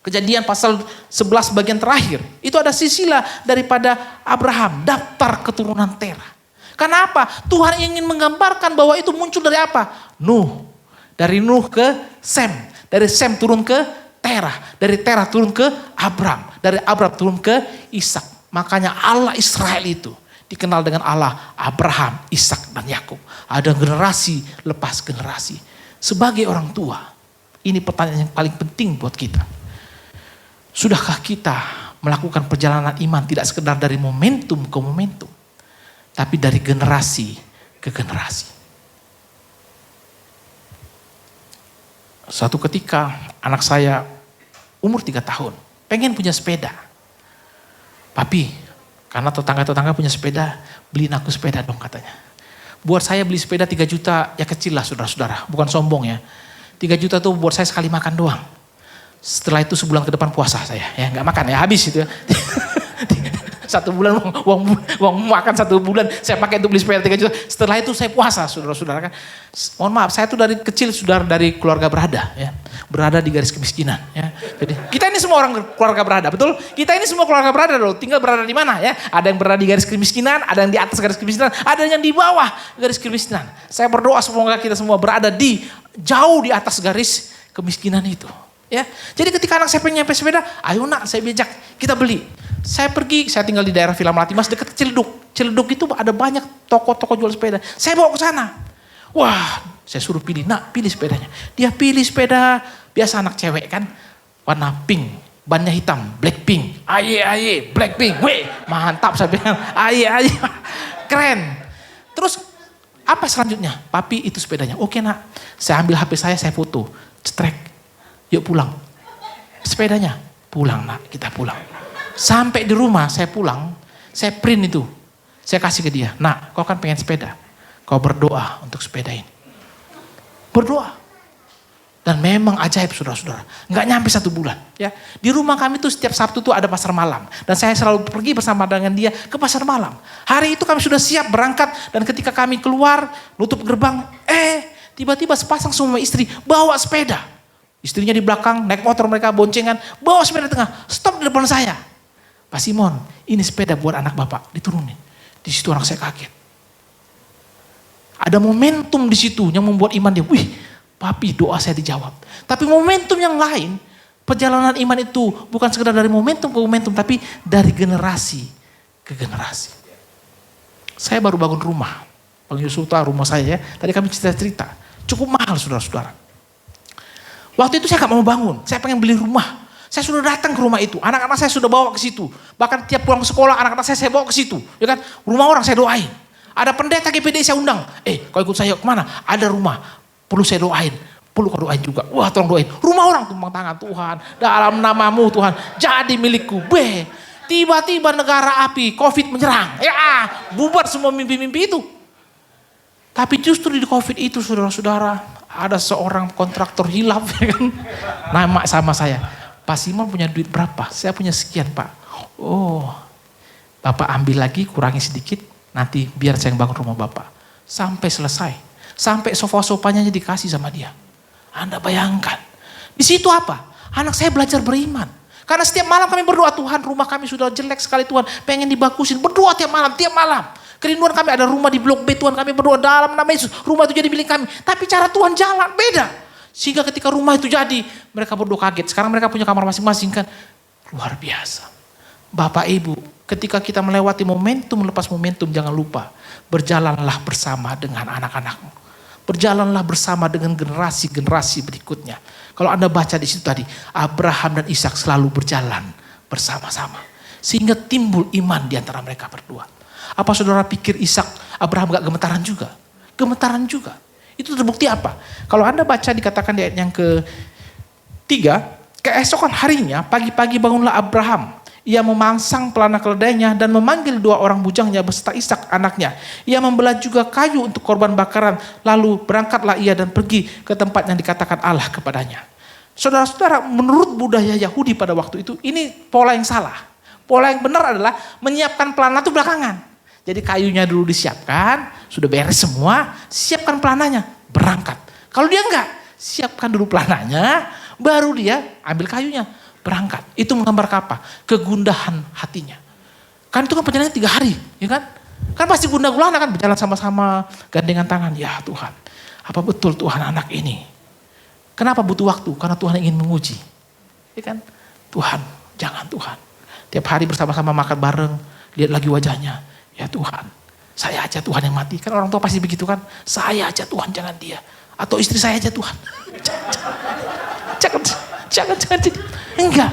Kejadian pasal 11 bagian terakhir, itu ada silsilah daripada Abraham, daftar keturunan Terah. Kenapa? Tuhan ingin menggambarkan bahwa itu muncul dari apa? Nuh. Dari Nuh ke Sem. Dari Sem turun ke Terah. Dari Terah turun ke Abram. Dari Abram turun ke Ishak. Makanya Allah Israel itu dikenal dengan Allah Abraham, Ishak, dan Yakub. Ada generasi lepas generasi. Sebagai orang tua, ini pertanyaan yang paling penting buat kita. Sudahkah kita melakukan perjalanan iman tidak sekedar dari momentum ke momentum, tapi dari generasi ke generasi? Suatu ketika anak saya umur 3 tahun, pengen punya sepeda. Papi, karena tetangga-tetangga punya sepeda, beliin aku sepeda dong katanya. Buat saya beli sepeda 3 juta, ya kecil lah saudara-saudara, bukan sombong ya. 3 juta tuh buat saya sekali makan doang. Setelah itu sebulan ke depan puasa saya, ya nggak makan ya, habis itu ya. 1 bulan uang makan 1 bulan saya pakai untuk beli sepeda 3 juta. Setelah itu saya puasa, saudara-saudara kan. Mohon maaf, saya tuh dari kecil sudah dari keluarga berada, ya, berada di garis kemiskinan. Ya. Jadi kita ini semua orang keluarga berada, betul? Kita ini semua keluarga berada loh. Tinggal berada di mana ya? Ada yang berada di garis kemiskinan, ada yang di atas garis kemiskinan, ada yang di bawah garis kemiskinan. Saya berdoa semoga kita semua berada di jauh di atas garis kemiskinan itu. Ya, jadi ketika anak saya pengen nyampe sepeda, ayo nak, saya bijak, kita beli. Saya pergi, saya tinggal di daerah Villa Melati Mas dekat Ciledug. Ciledug itu ada banyak toko-toko jual sepeda. Saya bawa ke sana. Wah, saya suruh pilih, nak pilih sepedanya. Dia pilih sepeda, biasa anak cewek kan, warna pink, bannya hitam, black pink. Aye, black pink, weh, mantap saya bilang, aye, keren. Terus apa selanjutnya? Papi itu sepedanya, oke nak. Saya ambil HP saya foto, cetrek. Yuk pulang. Sepedanya, pulang nak, kita pulang. Sampai di rumah saya pulang, saya print itu. Saya kasih ke dia, nak kau kan pengen sepeda. Kau berdoa untuk sepeda ini. Berdoa. Dan memang ajaib saudara-saudara. Nggak nyampe 1 bulan. Ya. Di rumah kami tuh setiap Sabtu tuh ada pasar malam. Dan saya selalu pergi bersama dengan dia ke pasar malam. Hari itu kami sudah siap berangkat. Dan ketika kami keluar, nutup gerbang. Tiba-tiba sepasang suami istri bawa sepeda. Istrinya di belakang, naik motor mereka boncengan, bawa sepeda di tengah, stop di depan saya. Pak Simon, ini sepeda buat anak bapak, diturunin. Di situ anak saya kaget. Ada momentum di situ yang membuat iman dia, wih, papi doa saya dijawab. Tapi momentum yang lain, perjalanan iman itu bukan sekedar dari momentum ke momentum, tapi dari generasi ke generasi. Saya baru bangun rumah, Bang Yusuf tahu rumah saya ya, tadi kami cerita-cerita, cukup mahal saudara-saudara. Waktu itu saya gak mau bangun, saya pengen beli rumah. Saya sudah datang ke rumah itu, anak-anak saya sudah bawa ke situ. Bahkan tiap pulang sekolah anak-anak saya bawa ke situ. Ya kan? Rumah orang saya doain. Ada pendeta GPD saya undang. Kau ikut saya kemana? Ada rumah, perlu saya doain. Perlu kau doain juga. Wah tolong doain. Rumah orang tumpang tangan Tuhan. Dalam namamu Tuhan, jadi milikku. Tiba-tiba negara api, COVID menyerang. Bubar semua mimpi-mimpi itu. Tapi justru di COVID itu saudara-saudara, ada seorang kontraktor hilaf ya kan, nama sama saya, Pak Simon punya duit berapa? Saya punya sekian Pak. Oh, Bapak ambil lagi, kurangi sedikit, nanti biar saya yang bangun rumah Bapak. Sampai selesai, sampai sofa-sofanya dikasih sama dia. Anda bayangkan, di situ apa? Anak saya belajar beriman. Karena setiap malam kami berdoa, Tuhan rumah kami sudah jelek sekali Tuhan, pengen dibagusin. Berdoa tiap malam. Kerinduan kami ada rumah di blok B, Tuhan kami berdoa dalam nama Yesus. Rumah itu jadi milik kami. Tapi cara Tuhan jalan beda. Sehingga ketika rumah itu jadi, mereka berdoa kaget. Sekarang mereka punya kamar masing-masing kan. Luar biasa. Bapak Ibu, ketika kita melewati momentum lepas momentum, jangan lupa. Berjalanlah bersama dengan anak-anakmu. Berjalanlah bersama dengan generasi-generasi berikutnya. Kalau Anda baca di situ tadi, Abraham dan Ishak selalu berjalan bersama-sama. Sehingga timbul iman di antara mereka berdua. Apa saudara pikir Abraham gak gemetaran juga? Gemetaran juga. Itu terbukti apa? Kalau Anda baca dikatakan di ayat yang ke-3, keesokan harinya pagi-pagi bangunlah Abraham. Ia memangsang pelana keledainya dan memanggil 2 orang bujangnya beserta Ishak anaknya. Ia membelah juga kayu untuk korban bakaran. Lalu berangkatlah ia dan pergi ke tempat yang dikatakan Allah kepadanya. Saudara-saudara, menurut budaya Yahudi pada waktu itu, ini pola yang salah. Pola yang benar adalah menyiapkan pelana itu belakangan. Jadi kayunya dulu disiapkan, sudah beres semua, siapkan pelananya, berangkat. Kalau dia enggak, siapkan dulu pelananya, baru dia ambil kayunya, berangkat. Itu menggambarkan apa? Kegundahan hatinya. Kan itu kan perjalanannya 3 hari, ya kan? Kan pasti gundah gulana kan, berjalan sama-sama, gandengan tangan. Ya Tuhan, apa betul Tuhan anak ini? Kenapa butuh waktu? Karena Tuhan ingin menguji. Ya kan? Tuhan, jangan Tuhan. Tiap hari bersama-sama makan bareng, lihat lagi wajahnya. Ya Tuhan, saya aja Tuhan yang mati. Kan orang tua pasti begitu kan. Saya aja Tuhan, jangan dia. Atau istri saya aja Tuhan. Jangan. Enggak.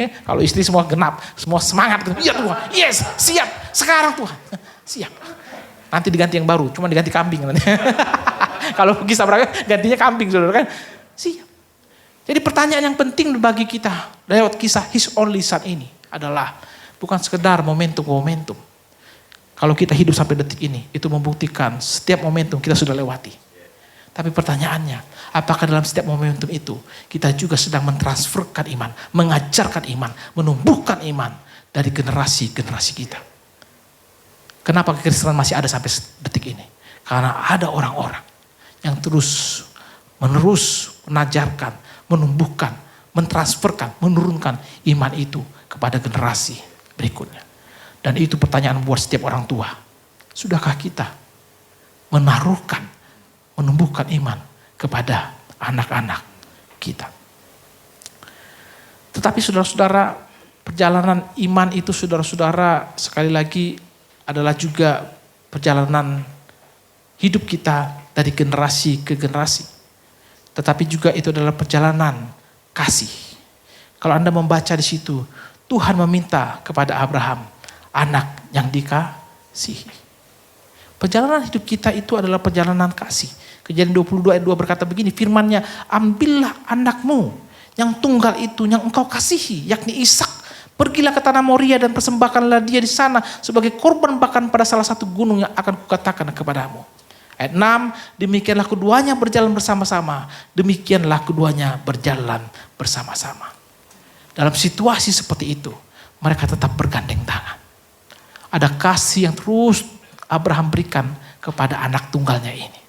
Kalau istri semua genap, semua semangat. Iya Tuhan, yes, siap. Sekarang Tuhan, siap. Nanti diganti yang baru, cuma diganti kambing. Kalau kisah Abraham gantinya kambing, saudara kan. Siap. Jadi pertanyaan yang penting bagi kita lewat kisah His Only Son ini adalah bukan sekedar momentum. Kalau kita hidup sampai detik ini, itu membuktikan setiap momentum kita sudah lewati. Tapi pertanyaannya, apakah dalam setiap momentum itu kita juga sedang mentransferkan iman, mengajarkan iman, menumbuhkan iman dari generasi-generasi kita. Kenapa kekristenan masih ada sampai detik ini? Karena ada orang-orang yang terus menerus mengajarkan, menumbuhkan, mentransferkan, menurunkan iman itu kepada generasi berikutnya. Dan itu pertanyaan buat setiap orang tua. Sudahkah kita menaruhkan, menumbuhkan iman kepada anak-anak kita? Tetapi saudara-saudara, perjalanan iman itu saudara-saudara sekali lagi adalah juga perjalanan hidup kita dari generasi ke generasi. Tetapi juga itu adalah perjalanan kasih. Kalau Anda membaca di situ, Tuhan meminta kepada Abraham anak yang dikasihi. Perjalanan hidup kita itu adalah perjalanan kasih. Kejadian 22 ayat 2 berkata begini, firman-Nya, ambillah anakmu yang tunggal itu yang engkau kasihi, yakni Ishak. Pergilah ke tanah Moria dan persembahkanlah dia di sana sebagai korban bahkan pada salah satu gunung yang akan kukatakan kepadamu. Ayat 6, demikianlah keduanya berjalan bersama-sama. Demikianlah keduanya berjalan bersama-sama. Dalam situasi seperti itu, mereka tetap bergandeng tangan. Ada kasih yang terus Abraham berikan kepada anak tunggalnya ini.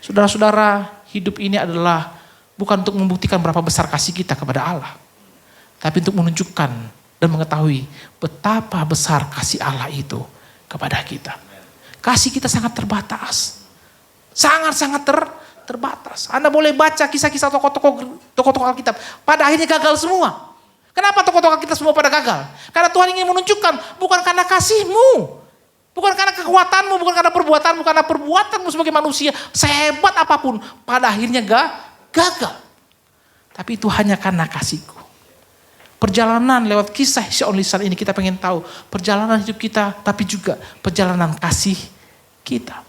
Saudara-saudara, hidup ini adalah bukan untuk membuktikan berapa besar kasih kita kepada Allah. Tapi untuk menunjukkan dan mengetahui betapa besar kasih Allah itu kepada kita. Kasih kita sangat terbatas. Sangat-sangat terbatas. Anda boleh baca kisah-kisah tokoh-tokoh Alkitab. Pada akhirnya gagal semua. Kenapa tokoh-tokoh kita semua pada gagal? Karena Tuhan ingin menunjukkan bukan karena kasihmu. Bukan karena kekuatanmu, bukan karena perbuatanmu. Karena perbuatanmu sebagai manusia sehebat apapun. Pada akhirnya gagal. Tapi itu hanya karena kasihku. Perjalanan lewat kisah His Only Son ini kita pengen tahu. Perjalanan hidup kita tapi juga perjalanan kasih kita.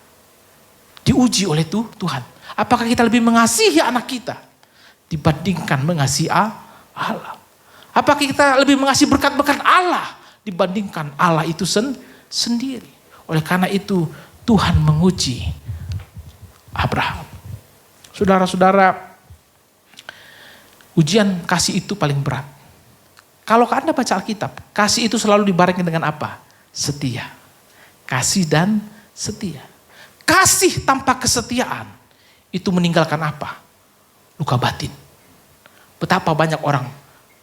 Diuji oleh Tuhan. Apakah kita lebih mengasihi anak kita dibandingkan mengasihi Allah? Apakah kita lebih mengasihi berkat-berkat Allah dibandingkan Allah itu sendiri? Oleh karena itu Tuhan menguji Abraham. Saudara-saudara, ujian kasih itu paling berat. Kalau Anda baca Alkitab, kasih itu selalu dibarengkan dengan apa? Setia. Kasih dan setia. Kasih tanpa kesetiaan itu meninggalkan apa? Luka batin. Betapa banyak orang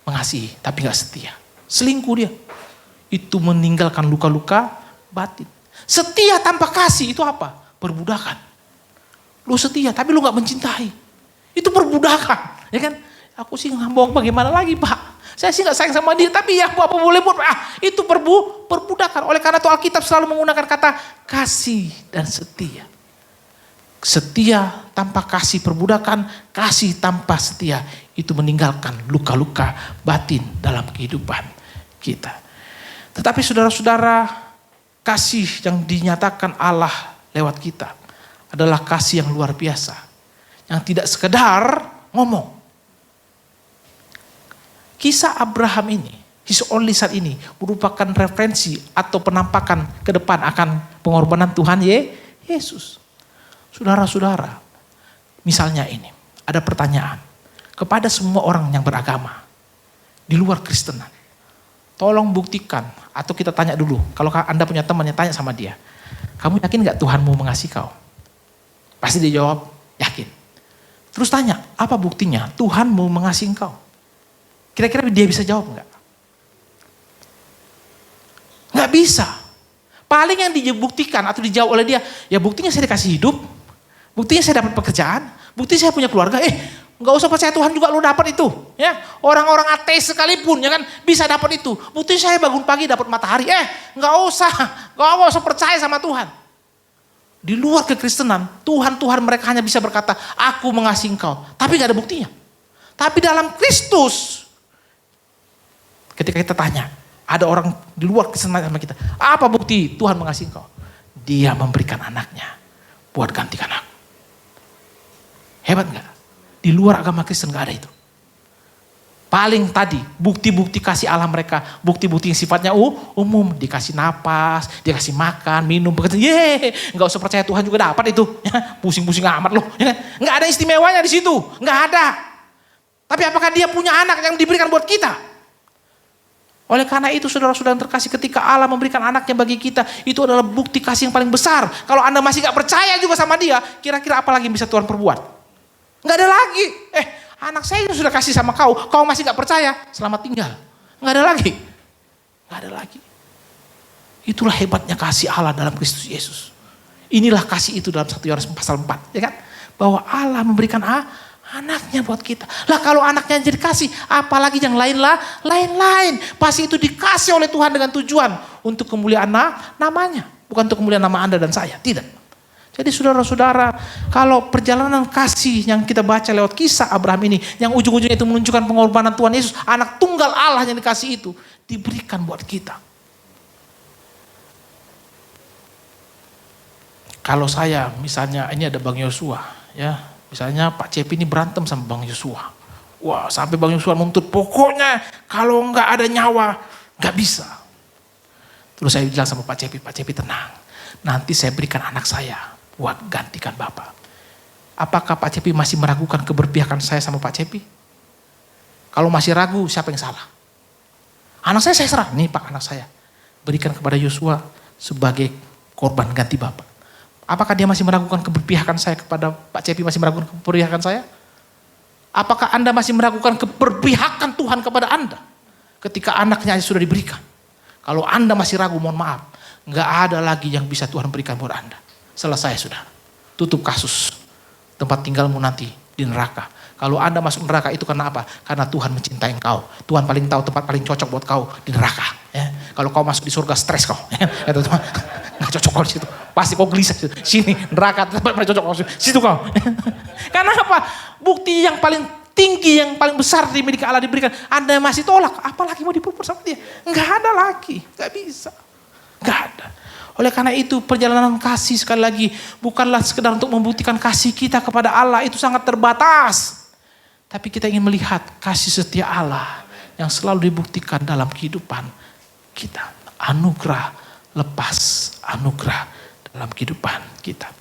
mengasihi tapi gak setia. Selingkuh dia. Itu meninggalkan luka-luka batin. Setia tanpa kasih itu apa? Perbudakan. Lu setia tapi lu gak mencintai. Itu perbudakan. Ya kan? Aku sih ngambok bagaimana lagi Pak? Saya sih gak sayang sama dia, tapi ya apa boleh buat. Itu perbudakan. Oleh karena itu Alkitab selalu menggunakan kata kasih dan setia. Setia tanpa kasih perbudakan, kasih tanpa setia. Itu meninggalkan luka-luka batin dalam kehidupan kita. Tetapi saudara-saudara, kasih yang dinyatakan Allah lewat kita adalah kasih yang luar biasa. Yang tidak sekedar ngomong. Kisah Abraham ini, His Only Son ini merupakan referensi atau penampakan ke depan akan pengorbanan Tuhan Yesus. Saudara-saudara, misalnya ini, ada pertanyaan kepada semua orang yang beragama di luar Kristenan. Tolong buktikan, atau kita tanya dulu, kalau Anda punya teman yang tanya sama dia, kamu yakin gak Tuhanmu mengasihi kau? Pasti dia jawab, yakin. Terus tanya, apa buktinya Tuhanmu mengasihi engkau? Kira-kira dia bisa jawab enggak? Enggak bisa. Paling yang dibuktikan atau dijawab oleh dia, ya buktinya saya dikasih hidup, buktinya saya dapat pekerjaan, buktinya saya punya keluarga. Nggak usah percaya Tuhan juga lu dapat itu. Ya, orang-orang ateis sekalipun ya kan bisa dapat itu. Bukti saya bangun pagi dapat matahari. Nggak usah percaya sama Tuhan. Di luar kekristenan, Tuhan mereka hanya bisa berkata, aku mengasihi engkau. Tapi nggak ada buktinya. Tapi dalam Kristus, ketika kita tanya, ada orang di luar kekristenan sama kita, apa bukti Tuhan mengasihi engkau? Dia memberikan anaknya buat gantikan aku. Hebat nggak? Di luar agama Kristen nggak ada itu. Paling tadi bukti-bukti kasih Allah mereka, bukti-bukti yang sifatnya umum, dikasih napas, dikasih makan, minum, nggak usah percaya Tuhan juga dapat itu, pusing-pusing amat loh, nggak ada istimewanya di situ, nggak ada. Tapi apakah dia punya anak yang diberikan buat kita? Oleh karena itu saudara-saudara yang terkasih, ketika Allah memberikan anaknya bagi kita, itu adalah bukti kasih yang paling besar. Kalau Anda masih nggak percaya juga sama dia, kira-kira apa lagi yang bisa Tuhan perbuat? Nggak ada lagi. Anak saya sudah kasih sama kau masih gak percaya, selamat tinggal. Gak ada lagi. Gak ada lagi. Itulah hebatnya kasih Allah dalam Kristus Yesus. Inilah kasih itu dalam 1 Yohanes pasal 4. Ya kan? Bahwa Allah memberikan anaknya buat kita. Lah kalau anaknya jadi kasih, apalagi yang lain-lain. Pasti itu dikasih oleh Tuhan dengan tujuan untuk kemuliaan namanya. Bukan untuk kemuliaan nama Anda dan saya. Tidak. Jadi saudara-saudara, kalau perjalanan kasih yang kita baca lewat kisah Abraham ini, yang ujung-ujungnya itu menunjukkan pengorbanan Tuhan Yesus, anak tunggal Allah yang dikasih itu, diberikan buat kita. Kalau saya, misalnya ini ada Bang Yosua, ya, misalnya Pak Cepi ini berantem sama Bang Yosua. Wah, sampai Bang Yosua menuntut, pokoknya kalau nggak ada nyawa, nggak bisa. Terus saya bilang sama Pak Cepi tenang, nanti saya berikan anak saya buat gantikan Bapak. Apakah Pak Cepi masih meragukan keberpihakan saya sama Pak Cepi? Kalau masih ragu, siapa yang salah? Anak saya serah. Nih Pak, anak saya. Berikan kepada Yosua sebagai korban ganti Bapak. Apakah dia masih meragukan keberpihakan saya kepada Pak Cepi, masih meragukan keberpihakan saya? Apakah Anda masih meragukan keberpihakan Tuhan kepada Anda? Ketika anaknya sudah diberikan. Kalau Anda masih ragu, mohon maaf. Nggak ada lagi yang bisa Tuhan berikan buat Anda. Selesai sudah. Tutup kasus. Tempat tinggalmu nanti di neraka. Kalau Anda masuk neraka itu karena apa? Karena Tuhan mencintai engkau. Tuhan paling tahu tempat paling cocok buat kau di neraka. Ya. Kalau kau masuk di surga, stres kau. Nggak cocok kau di situ. Pasti kau gelisah. Sini neraka tempat paling cocok kau. Situ kau. Karena apa? Bukti yang paling tinggi, yang paling besar dimiliki Allah diberikan. Anda masih tolak. Apalagi mau dipupur sama dia? Nggak ada lagi. Nggak bisa. Nggak ada. Oleh karena itu perjalanan kasih sekali lagi bukanlah sekedar untuk membuktikan kasih kita kepada Allah, itu sangat terbatas. Tapi kita ingin melihat kasih setia Allah yang selalu dibuktikan dalam kehidupan kita. Anugerah lepas anugerah dalam kehidupan kita.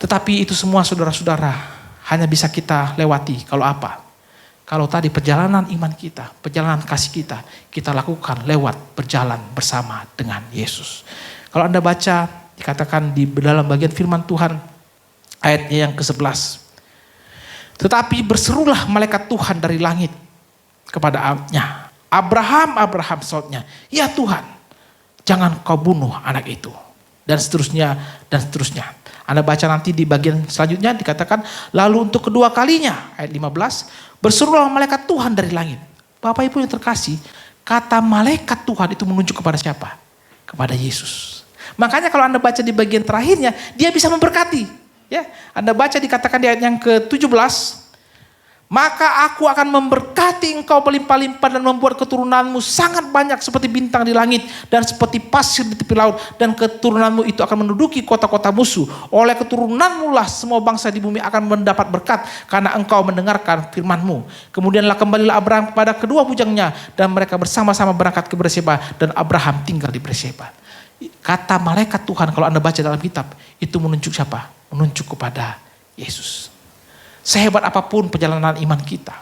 Tetapi itu semua saudara-saudara hanya bisa kita lewati kalau apa? Kalau tadi perjalanan iman kita, perjalanan kasih kita lakukan lewat berjalan bersama dengan Yesus. Kalau Anda baca, dikatakan di dalam bagian firman Tuhan, ayatnya yang ke-11. Tetapi berserulah malaikat Tuhan dari langit kepada-Nya. Abraham, sautnya, ya Tuhan, jangan kau bunuh anak itu. Dan seterusnya, dan seterusnya. Anda baca nanti di bagian selanjutnya dikatakan, lalu untuk kedua kalinya, ayat 15, berserulah malaikat Tuhan dari langit. Bapak Ibu yang terkasih, kata malaikat Tuhan itu menunjuk kepada siapa? Kepada Yesus. Makanya kalau Anda baca di bagian terakhirnya, dia bisa memberkati. Ya, Anda baca dikatakan di ayat yang ke-17, maka aku akan memberkati engkau berlimpah-limpah dan membuat keturunanmu sangat banyak seperti bintang di langit dan seperti pasir di tepi laut, dan keturunanmu itu akan menduduki kota-kota musuh. Oleh keturunanmu lah semua bangsa di bumi akan mendapat berkat karena engkau mendengarkan firmanmu. Kemudianlah kembalilah Abraham kepada kedua bujangnya dan mereka bersama-sama berangkat ke Berseba dan Abraham tinggal di Berseba. Kata malaikat Tuhan kalau Anda baca dalam kitab itu menunjuk siapa? Menunjuk kepada Yesus. Sehebat apapun perjalanan iman kita,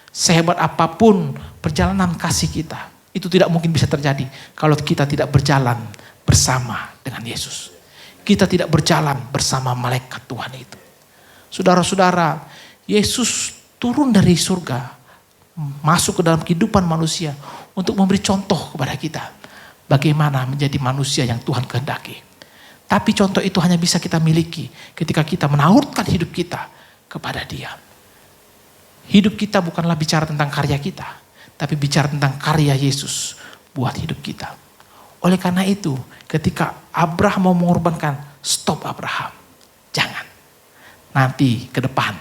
sehebat apapun perjalanan kasih kita, itu tidak mungkin bisa terjadi kalau kita tidak berjalan bersama dengan Yesus. Kita tidak berjalan bersama malaikat Tuhan itu. Saudara-saudara, Yesus turun dari surga, masuk ke dalam kehidupan manusia untuk memberi contoh kepada kita bagaimana menjadi manusia yang Tuhan kehendaki. Tapi contoh itu hanya bisa kita miliki ketika kita menaurkan hidup kita kepada Dia. Hidup kita bukanlah bicara tentang karya kita, tapi bicara tentang karya Yesus buat hidup kita. Oleh karena itu, ketika Abraham mau mengorbankan, stop Abraham. Jangan. Nanti ke depan,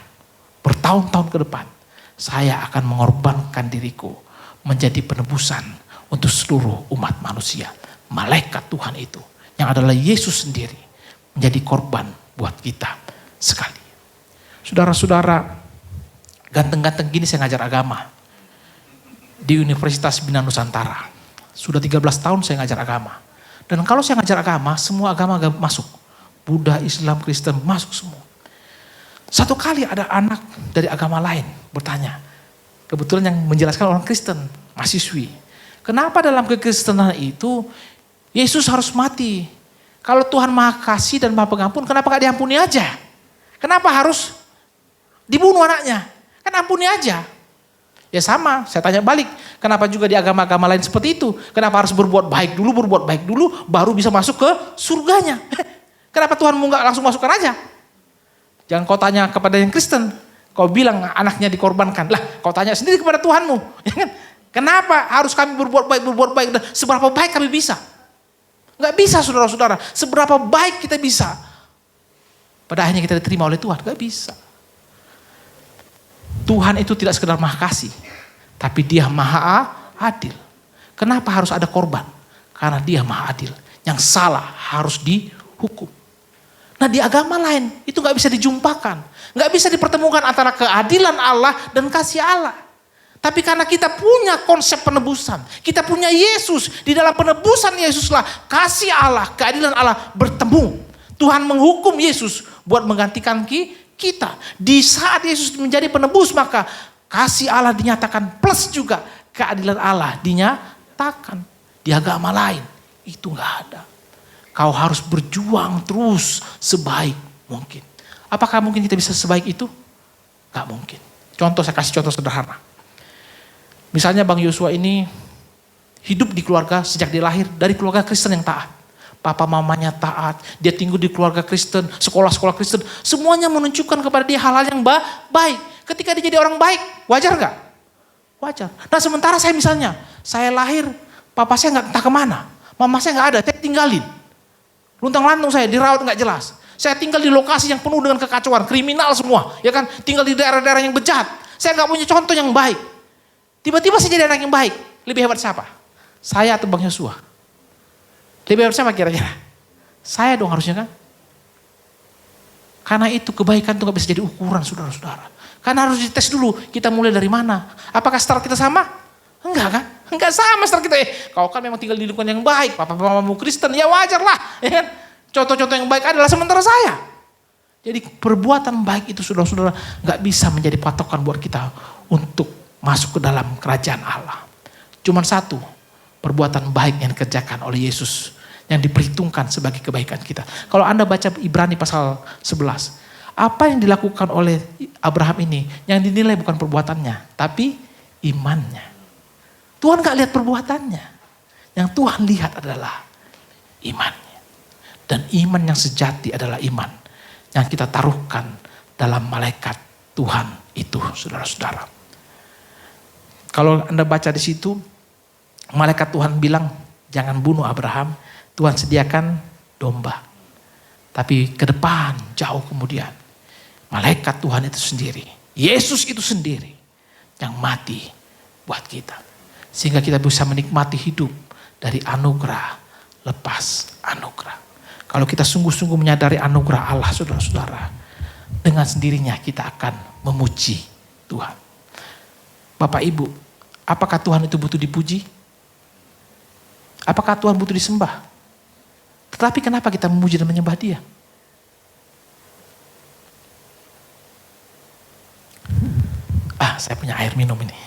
bertahun-tahun ke depan, saya akan mengorbankan diriku menjadi penebusan untuk seluruh umat manusia. Malaikat Tuhan itu, yang adalah Yesus sendiri, menjadi korban buat kita sekali. Saudara-saudara, ganteng-ganteng gini saya ngajar agama di Universitas Bina Nusantara. Sudah 13 tahun saya ngajar agama. Dan kalau saya ngajar agama, semua agama masuk. Buddha, Islam, Kristen, masuk semua. Satu kali ada anak dari agama lain bertanya. Kebetulan yang menjelaskan orang Kristen, mahasiswi. Kenapa dalam kekristenan itu Yesus harus mati? Kalau Tuhan Maha Kasih dan Maha Pengampun, kenapa gak diampuni aja? Kenapa harus dibunuh anaknya? Kan ampuni aja. Ya sama, saya tanya balik. Kenapa juga di agama-agama lain seperti itu? Kenapa harus berbuat baik dulu, baru bisa masuk ke surganya? Kenapa Tuhan mau gak langsung masukkan aja? Jangan kau tanya kepada yang Kristen, kau bilang anaknya dikorbankan. Lah, kau tanya sendiri kepada Tuhanmu. Ya kan? Kenapa harus kami berbuat baik? Seberapa baik kami bisa? Gak bisa saudara-saudara. Seberapa baik kita bisa? Pada akhirnya kita diterima oleh Tuhan. Gak bisa. Tuhan itu tidak sekedar maha kasih, tapi dia maha adil. Kenapa harus ada korban? Karena dia maha adil. Yang salah harus dihukum. Nah di agama lain itu gak bisa dijumpakan. Gak bisa dipertemukan antara keadilan Allah dan kasih Allah. Tapi karena kita punya konsep penebusan. Kita punya Yesus. Di dalam penebusan Yesuslah kasih Allah, keadilan Allah bertemu. Tuhan menghukum Yesus buat menggantikan kita. Di saat Yesus menjadi penebus, maka kasih Allah dinyatakan plus juga keadilan Allah dinyatakan. Di agama lain itu gak ada. Kau harus berjuang terus sebaik mungkin. Apakah mungkin kita bisa sebaik itu? Gak mungkin. Contoh, saya kasih contoh sederhana. Misalnya Bang Yosua ini hidup di keluarga sejak dia lahir dari keluarga Kristen yang taat. Papa mamanya taat, dia tinggal di keluarga Kristen, sekolah-sekolah Kristen. Semuanya menunjukkan kepada dia hal-hal yang baik. Ketika dia jadi orang baik, wajar gak? Wajar. Nah sementara saya misalnya, saya lahir, papa saya gak entah kemana. Mama saya gak ada, saya tinggalin. Luntang-lantung saya, dirawat gak jelas. Saya tinggal di lokasi yang penuh dengan kekacauan, kriminal semua. Ya kan, tinggal di daerah-daerah yang bejat. Saya gak punya contoh yang baik. Tiba-tiba saya jadi anak yang baik. Lebih hebat siapa? Saya atau Bang Yosua? Lebih hebat siapa kira-kira? Saya dong harusnya kan? Karena itu kebaikan itu gak bisa jadi ukuran saudara-saudara. Karena harus dites dulu, kita mulai dari mana? Apakah start kita sama? Enggak kan? Enggak sama start kita. Kau kan memang tinggal di lingkungan yang baik, papa mamamu Kristen, ya wajar lah. Ya kan? Contoh-contoh yang baik adalah sementara saya. Jadi perbuatan baik itu saudara-saudara gak bisa menjadi patokan buat kita untuk masuk ke dalam kerajaan Allah. Cuman satu, perbuatan baik yang dikerjakan oleh Yesus yang diperhitungkan sebagai kebaikan kita. Kalau Anda baca Ibrani pasal 11, apa yang dilakukan oleh Abraham ini yang dinilai bukan perbuatannya, tapi imannya. Tuhan gak lihat perbuatannya. Yang Tuhan lihat adalah imannya. Dan iman yang sejati adalah iman yang kita taruhkan dalam malaikat Tuhan itu, saudara-saudara. Kalau Anda baca di situ, malaikat Tuhan bilang, jangan bunuh Abraham, Tuhan sediakan domba. Tapi ke depan, jauh kemudian, malaikat Tuhan itu sendiri, Yesus itu sendiri, yang mati buat kita. Sehingga kita bisa menikmati hidup dari anugerah lepas anugerah. Kalau kita sungguh-sungguh menyadari anugerah Allah, saudara-saudara, dengan sendirinya kita akan memuji Tuhan. Bapak Ibu, apakah Tuhan itu butuh dipuji? Apakah Tuhan butuh disembah? Tetapi kenapa kita memuji dan menyembah Dia? Saya punya air minum ini.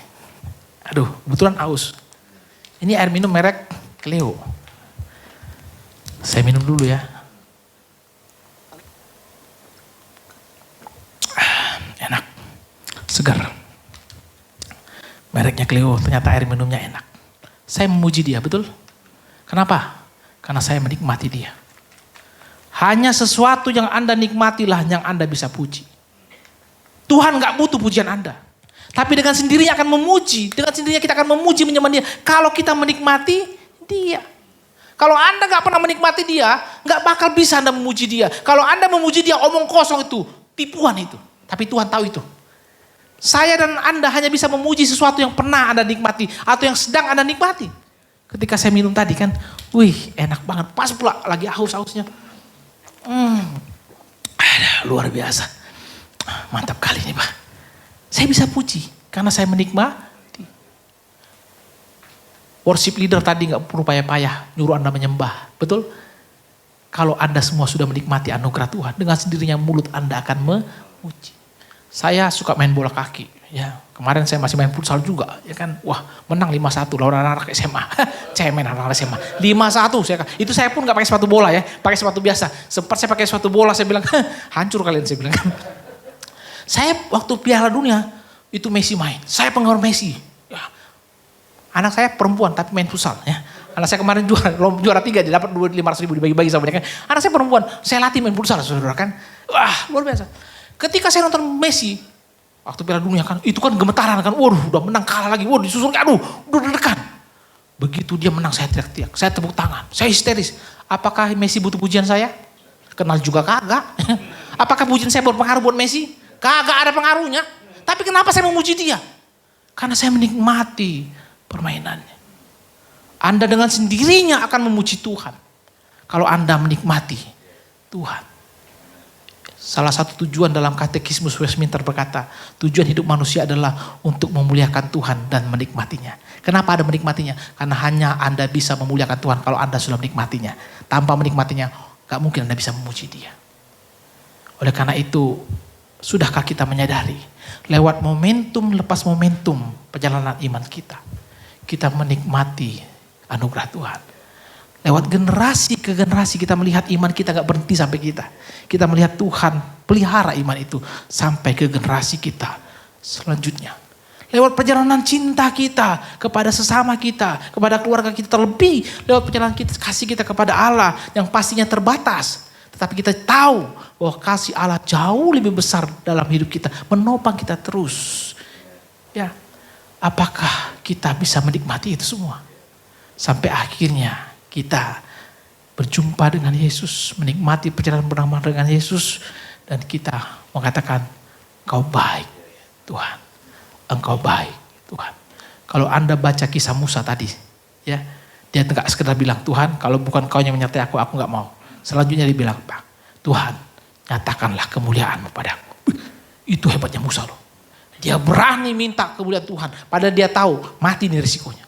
Aduh, kebetulan aus. Ini air minum merek Cleo. Saya minum dulu ya. Enak, segar. Mereknya Cleo, ternyata air minumnya enak. Saya memuji Dia, betul? Kenapa? Karena saya menikmati Dia. Hanya sesuatu yang Anda nikmatilah yang Anda bisa puji. Tuhan gak butuh pujian Anda. Tapi dengan sendirinya akan memuji. Dengan sendirinya kita akan memuji, menyembah dia. Kalau kita menikmati dia. Kalau Anda gak pernah menikmati dia, gak bakal bisa Anda memuji dia. Kalau Anda memuji dia, omong kosong itu, tipuan itu. Tapi Tuhan tahu itu. Saya dan Anda hanya bisa memuji sesuatu yang pernah Anda nikmati. Atau yang sedang Anda nikmati. Ketika saya minum tadi kan, wih enak banget. Pas pula lagi haus-hausnya. Luar biasa. Mantap kali nih Pak. Saya bisa puji karena saya menikmati. Worship leader tadi gak perlu payah-payah nyuruh Anda menyembah. Betul? Kalau Anda semua sudah menikmati anugerah Tuhan, dengan sendirinya mulut Anda akan memuji. Saya suka main bola kaki. Ya, kemarin saya masih main futsal juga. Ya kan, wah menang 5-1 lawan anak SMA. Cemen anak SMA. 5-1. Itu saya pun gak pakai sepatu bola ya. Pakai sepatu biasa. Sempat saya pakai sepatu bola, saya bilang, hancur kalian, saya bilang. Saya waktu Piala Dunia, itu Messi main. Saya penggemar Messi. Ya. Anak saya perempuan tapi main futsal. Ya. Anak saya kemarin juara 3, dia dapat 500 ribu dibagi-bagi sama dia kan. Anak saya perempuan, saya latih main futsal saudara kan. Wah luar biasa. Ketika saya nonton Messi, waktu Piala Dunia kan, itu kan gemetaran kan. Waduh udah menang kalah lagi, waduh disusul, aduh udah deg-degan. Begitu dia menang saya teriak-teriak, saya tepuk tangan, saya histeris. Apakah Messi butuh pujian saya? Kenal juga kagak. Apakah pujian saya berpengaruh buat Messi? Kagak ada pengaruhnya. Tapi kenapa saya memuji dia? Karena saya menikmati permainannya. Anda dengan sendirinya akan memuji Tuhan. Kalau Anda menikmati Tuhan. Salah satu tujuan dalam katekismus Westminster berkata, tujuan hidup manusia adalah untuk memuliakan Tuhan dan menikmatinya. Kenapa Anda menikmatinya? Karena hanya Anda bisa memuliakan Tuhan kalau Anda sudah menikmatinya. Tanpa menikmatinya, gak mungkin Anda bisa memuji dia. Oleh karena itu, sudahkah kita menyadari, lewat momentum lepas momentum perjalanan iman kita, kita menikmati anugerah Tuhan. Lewat generasi ke generasi kita melihat iman kita gak berhenti sampai kita. Kita melihat Tuhan pelihara iman itu sampai ke generasi kita selanjutnya. Lewat perjalanan cinta kita kepada sesama kita, kepada keluarga kita, terlebih lewat perjalanan kasih kita kepada Allah yang pastinya terbatas. Tetapi kita tahu bahwa kasih Allah jauh lebih besar dalam hidup kita. Menopang kita terus. Ya, apakah kita bisa menikmati itu semua? Sampai akhirnya kita berjumpa dengan Yesus. Menikmati perjalanan bersama dengan Yesus. Dan kita mengatakan, Engkau baik Tuhan. Engkau baik Tuhan. Kalau Anda baca kisah Musa tadi. Ya, dia tidak sekedar bilang, Tuhan kalau bukan Kau yang menyertai aku gak mau. Selanjutnya dia bilang, Pak, Tuhan nyatakanlah kemuliaan-Mu padaku. Itu hebatnya Musa loh. Dia berani minta kemuliaan Tuhan. Padahal dia tahu mati ini risikonya.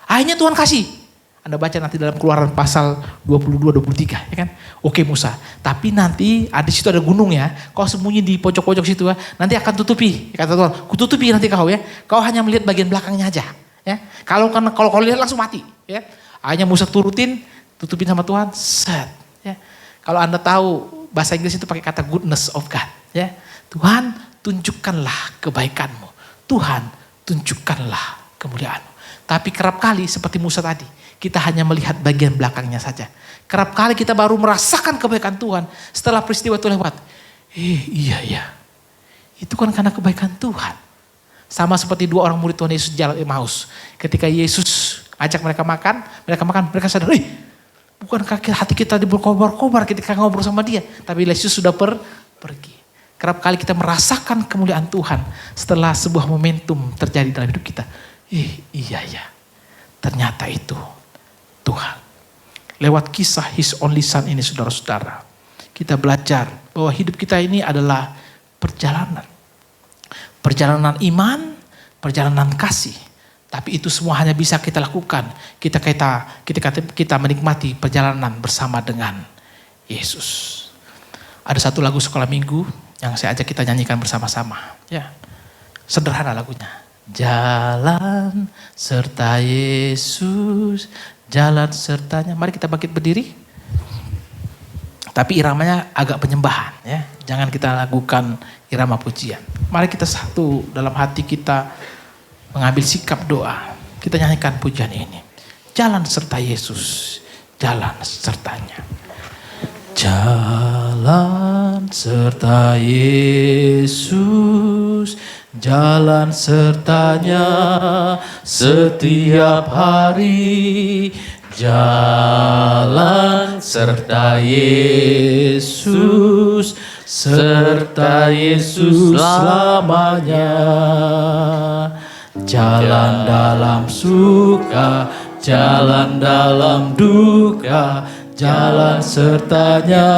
Akhirnya Tuhan kasih. Anda baca nanti dalam Keluaran pasal 22-23 ya kan. Oke Musa, tapi nanti di situ ada gunung ya. Kau sembunyi di pojok-pojok situ ya. Nanti akan tutupi. Kata Tuhan, kututupi nanti kau ya. Kau hanya melihat bagian belakangnya aja. Ya. Kalau kau lihat langsung mati. Ya. Akhirnya Musa tutupin sama Tuhan. Set. Ya. Kalau Anda tahu bahasa Inggris itu pakai kata goodness of God. Ya. Tuhan tunjukkanlah kebaikan-Mu. Tuhan tunjukkanlah kemuliaan-Mu. Tapi kerap kali seperti Musa tadi. Kita hanya melihat bagian belakangnya saja. Kerap kali kita baru merasakan kebaikan Tuhan. Setelah peristiwa itu lewat. Iya ya. Itu kan karena kebaikan Tuhan. Sama seperti dua orang murid Tuhan Yesus jalan Emmaus. Ketika Yesus ajak mereka makan, mereka sadar, bukankah hati kita berkobar-kobar ketika ngobrol sama dia. Tapi Yesus sudah pergi. Kerap kali kita merasakan kemuliaan Tuhan setelah sebuah momentum terjadi dalam hidup kita. Iya ya. Ternyata itu Tuhan. Lewat kisah His Only Son ini saudara-saudara. Kita belajar bahwa hidup kita ini adalah perjalanan. Perjalanan iman, perjalanan kasih. Tapi itu semua hanya bisa kita lakukan. Kita menikmati perjalanan bersama dengan Yesus. Ada satu lagu sekolah minggu yang saya ajak kita nyanyikan bersama-sama. Ya, sederhana lagunya. Jalan serta Yesus, jalan sertanya. Mari kita bangkit berdiri. Tapi iramanya agak penyembahan ya. Jangan kita lakukan irama pujian. Mari kita satu dalam hati kita mengambil sikap doa. Kita nyanyikan pujian ini. Jalan serta Yesus, jalan sertanya. Jalan serta Yesus, jalan sertanya setiap hari. Jalan serta Yesus, serta Yesus selamanya. Jalan dalam suka, jalan dalam duka, jalan sertanya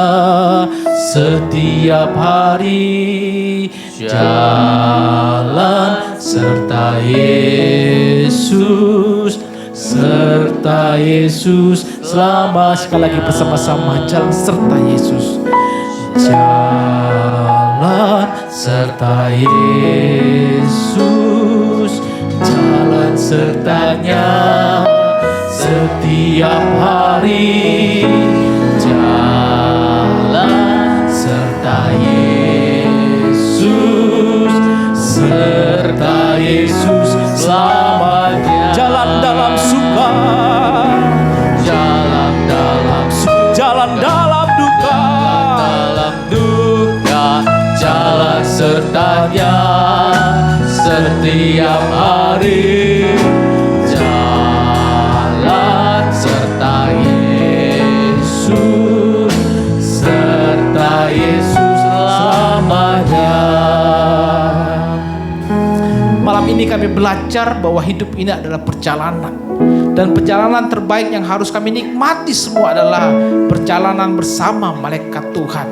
setiap hari. Jalan serta Yesus, serta Yesus selama. Sekali lagi bersama-sama, jalan serta Yesus. Jalan serta Yesus, jalan sertanya setiap hari. Jalan serta Yesus, serta Yesus selamanya. Jalan dalam suka, jalan dalam suka, jalan dalam duka, dalam duka, jalan sertanya setiap hari. Jalan serta Yesus, serta Yesus selamanya. Malam ini kami belajar bahwa hidup ini adalah perjalanan. Dan perjalanan terbaik yang harus kami nikmati semua adalah perjalanan bersama malaikat Tuhan.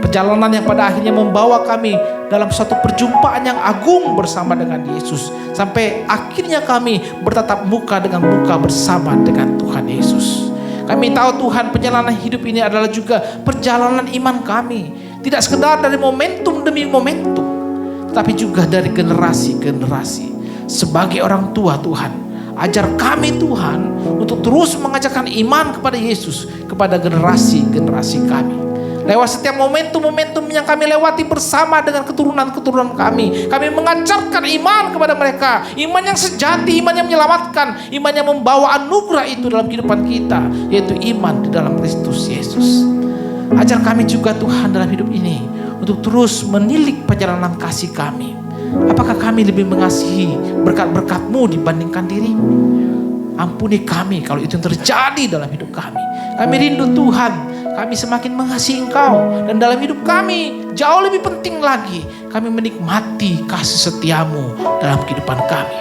Perjalanan yang pada akhirnya membawa kami dalam suatu perjumpaan yang agung bersama dengan Yesus. Sampai akhirnya kami bertatap muka dengan muka bersama dengan Tuhan Yesus. Kami tahu Tuhan, perjalanan hidup ini adalah juga perjalanan iman kami. Tidak sekedar dari momentum demi momentum, tapi juga dari generasi ke generasi. Sebagai orang tua Tuhan, ajar kami Tuhan untuk terus mengajarkan iman kepada Yesus kepada generasi-generasi kami. Lewat setiap momentum-momentum yang kami lewati bersama dengan keturunan-keturunan kami, kami mengajarkan iman kepada mereka. Iman yang sejati, iman yang menyelamatkan, iman yang membawa anugerah itu dalam kehidupan kita, yaitu iman di dalam Kristus Yesus. Ajar kami juga Tuhan dalam hidup ini untuk terus menilik perjalanan kasih kami. Apakah kami lebih mengasihi berkat-berkat-Mu dibandingkan diri-Mu? Ampuni kami kalau itu yang terjadi dalam hidup kami. Kami rindu Tuhan, kami semakin mengasihi Engkau. Dan dalam hidup kami, jauh lebih penting lagi, kami menikmati kasih setia-Mu dalam kehidupan kami.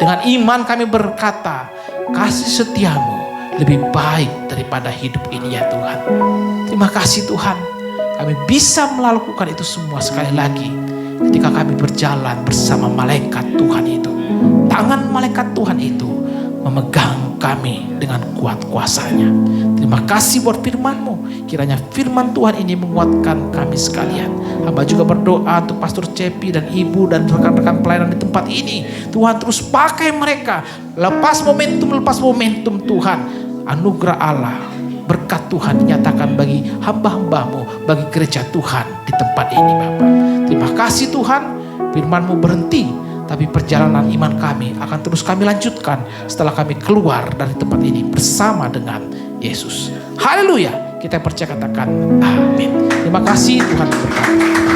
Dengan iman kami berkata, kasih setia-Mu lebih baik daripada hidup ini ya Tuhan. Terima kasih Tuhan, kami bisa melakukan itu semua sekali lagi ketika kami berjalan bersama malaikat Tuhan itu. Tangan malaikat Tuhan itu memegang kami dengan kuat kuasanya. Terima kasih buat firman-Mu. Kiranya firman Tuhan ini menguatkan kami sekalian. Hamba juga berdoa untuk Pastor Cepi dan Ibu dan rekan-rekan pelayanan di tempat ini. Tuhan terus pakai mereka. Lepas momentum Tuhan. Anugerah Allah, berkat Tuhan dinyatakan bagi hamba-hamba-Mu, bagi gereja Tuhan di tempat ini Bapa. Terima kasih Tuhan, firman-Mu berhenti, tapi perjalanan iman kami akan terus kami lanjutkan setelah kami keluar dari tempat ini bersama dengan Yesus. Haleluya, kita percaya katakan amin. Terima kasih Tuhan berkati.